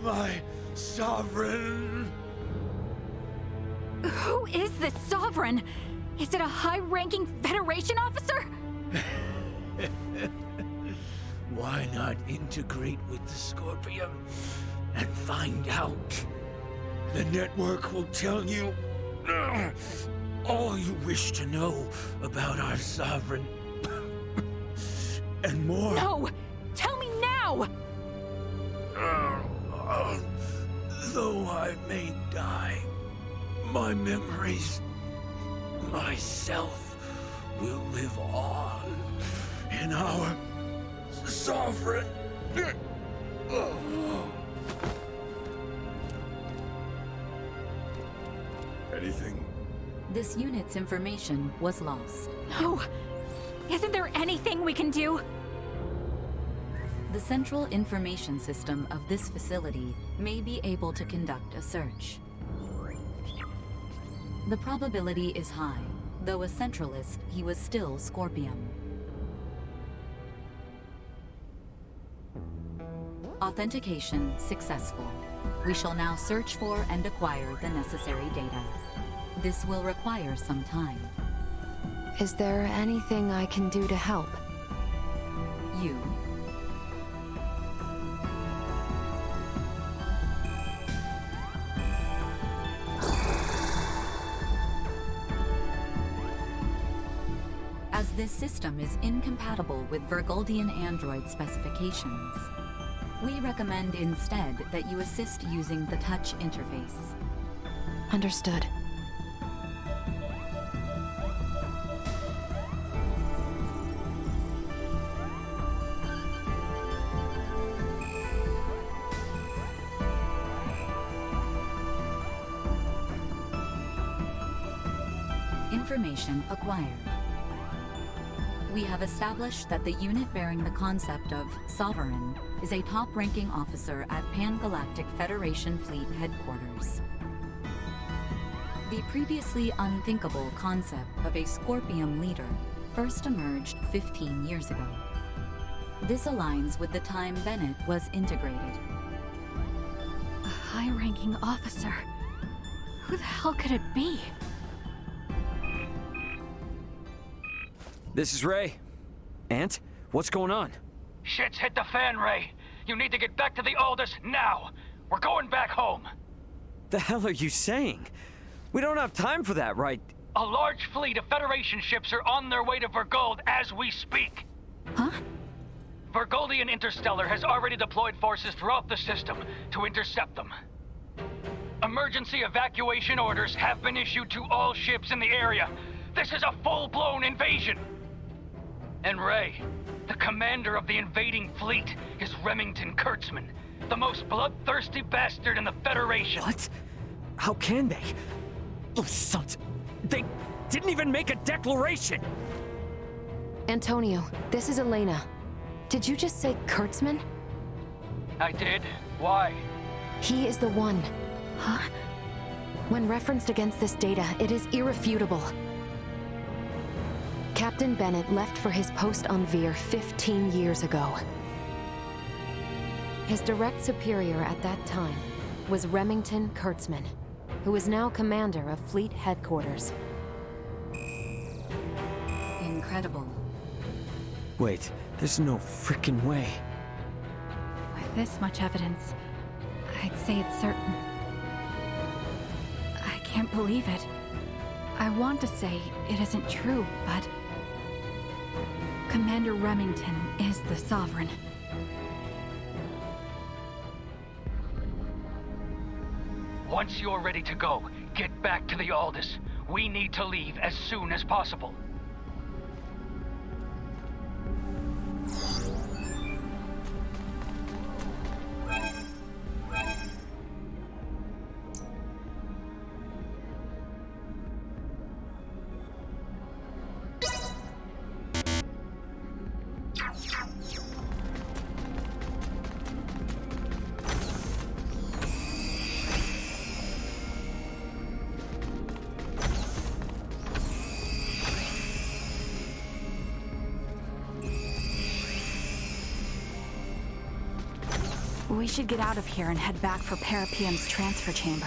my sovereign. Who is this sovereign? Is it a high-ranking Federation officer? Why not integrate with the Scorpion and find out? The network will tell you all you wish to know about our sovereign. And more. No! Tell me now! Though I may die, my memories, myself, will live on in our sovereign. Anything? This unit's information was lost. No! Isn't there anything we can do? The central information system of this facility may be able to conduct a search. The probability is high. Though a centralist, he was still Scorpion. Authentication successful. We shall now search for and acquire the necessary data. This will require some time. Is there anything I can do to help? You. As this system is incompatible with Virgoldian android specifications, we recommend instead that you assist using the touch interface. Understood. Information acquired. We have established that the unit bearing the concept of Sovereign is a top-ranking officer at Pangalactic Federation Fleet Headquarters. The previously unthinkable concept of a Scorpium leader first emerged 15 years ago. This aligns with the time Bennett was integrated. A high-ranking officer? Who the hell could it be? This is Ray. Ant, what's going on? Shit's hit the fan, Ray. You need to get back to the Aldous now. We're going back home. The hell are you saying? We don't have time for that, right? A large fleet of Federation ships are on their way to Virgold as we speak. Huh? Virgoldian Interstellar has already deployed forces throughout the system to intercept them. Emergency evacuation orders have been issued to all ships in the area. This is a full-blown invasion. And Ray, the commander of the invading fleet, is Remington Kurtzman, the most bloodthirsty bastard in the Federation. What? How can they? Those sons... They didn't even make a declaration! Antonio, this is Elena. Did you just say Kurtzman? I did. Why? He is the one. Huh? When referenced against this data, it is irrefutable. Captain Bennett left for his post on Veer 15 years ago. His direct superior at that time was Remington Kurtzman, who is now commander of Fleet Headquarters. Incredible. Wait, there's no frickin' way. With this much evidence, I'd say it's certain. I can't believe it. I want to say it isn't true, but... Commander Remington is the Sovereign. Once you're ready to go, get back to the Aldous. We need to leave as soon as possible. We should get out of here and head back for Parapium's transfer chamber.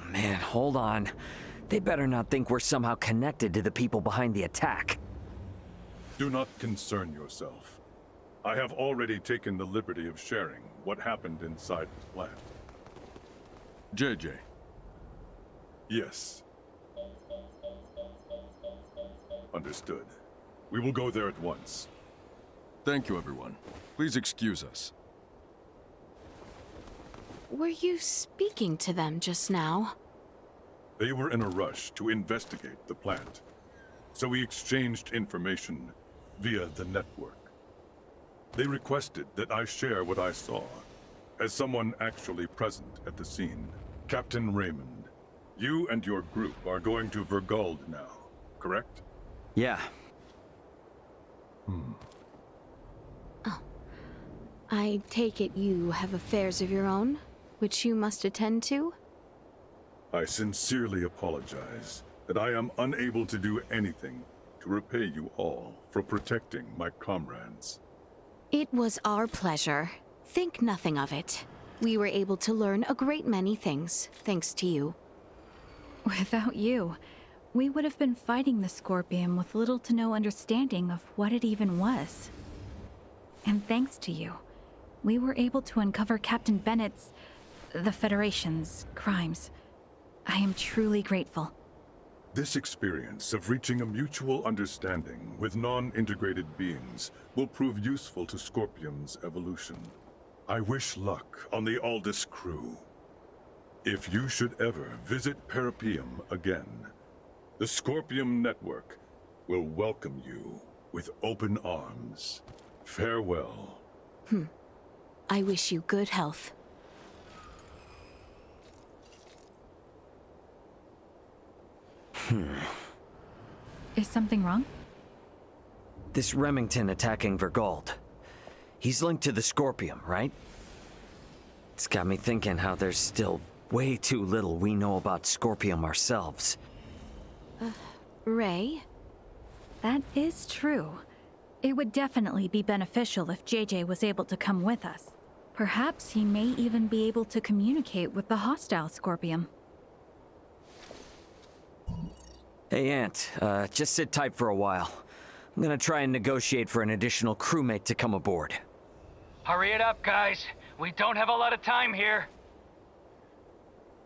Man, hold on. They better not think we're somehow connected to the people behind the attack. Do not concern yourself. I have already taken the liberty of sharing what happened inside the plant. JJ. Yes. Understood. We will go there at once. Thank you, everyone. Please excuse us. Were you speaking to them just now? They were in a rush to investigate the plant, so we exchanged information via the network. They requested that I share what I saw, as someone actually present at the scene. Captain Raymond, you and your group are going to Vergald now, correct? Yeah. Oh. I take it you have affairs of your own, which you must attend to? I sincerely apologize that I am unable to do anything to repay you all for protecting my comrades. It was our pleasure. Think nothing of it. We were able to learn a great many things, thanks to you. Without you, we would have been fighting the Scorpion with little to no understanding of what it even was. And thanks to you, we were able to uncover Captain Bennett's, the Federation's, crimes. I am truly grateful. This experience of reaching a mutual understanding with non-integrated beings will prove useful to Scorpium's evolution. I wish luck on the Aldous crew. If you should ever visit Parapium again, the Scorpium Network will welcome you with open arms. Farewell. I wish you good health. Is something wrong? This Remington attacking Vergald. He's linked to the Scorpium, right? It's got me thinking how there's still way too little we know about Scorpium ourselves. Ray? That is true. It would definitely be beneficial if JJ was able to come with us. Perhaps he may even be able to communicate with the hostile Scorpium. Hey, Ant, just sit tight for a while. I'm gonna try and negotiate for an additional crewmate to come aboard. Hurry it up, guys. We don't have a lot of time here.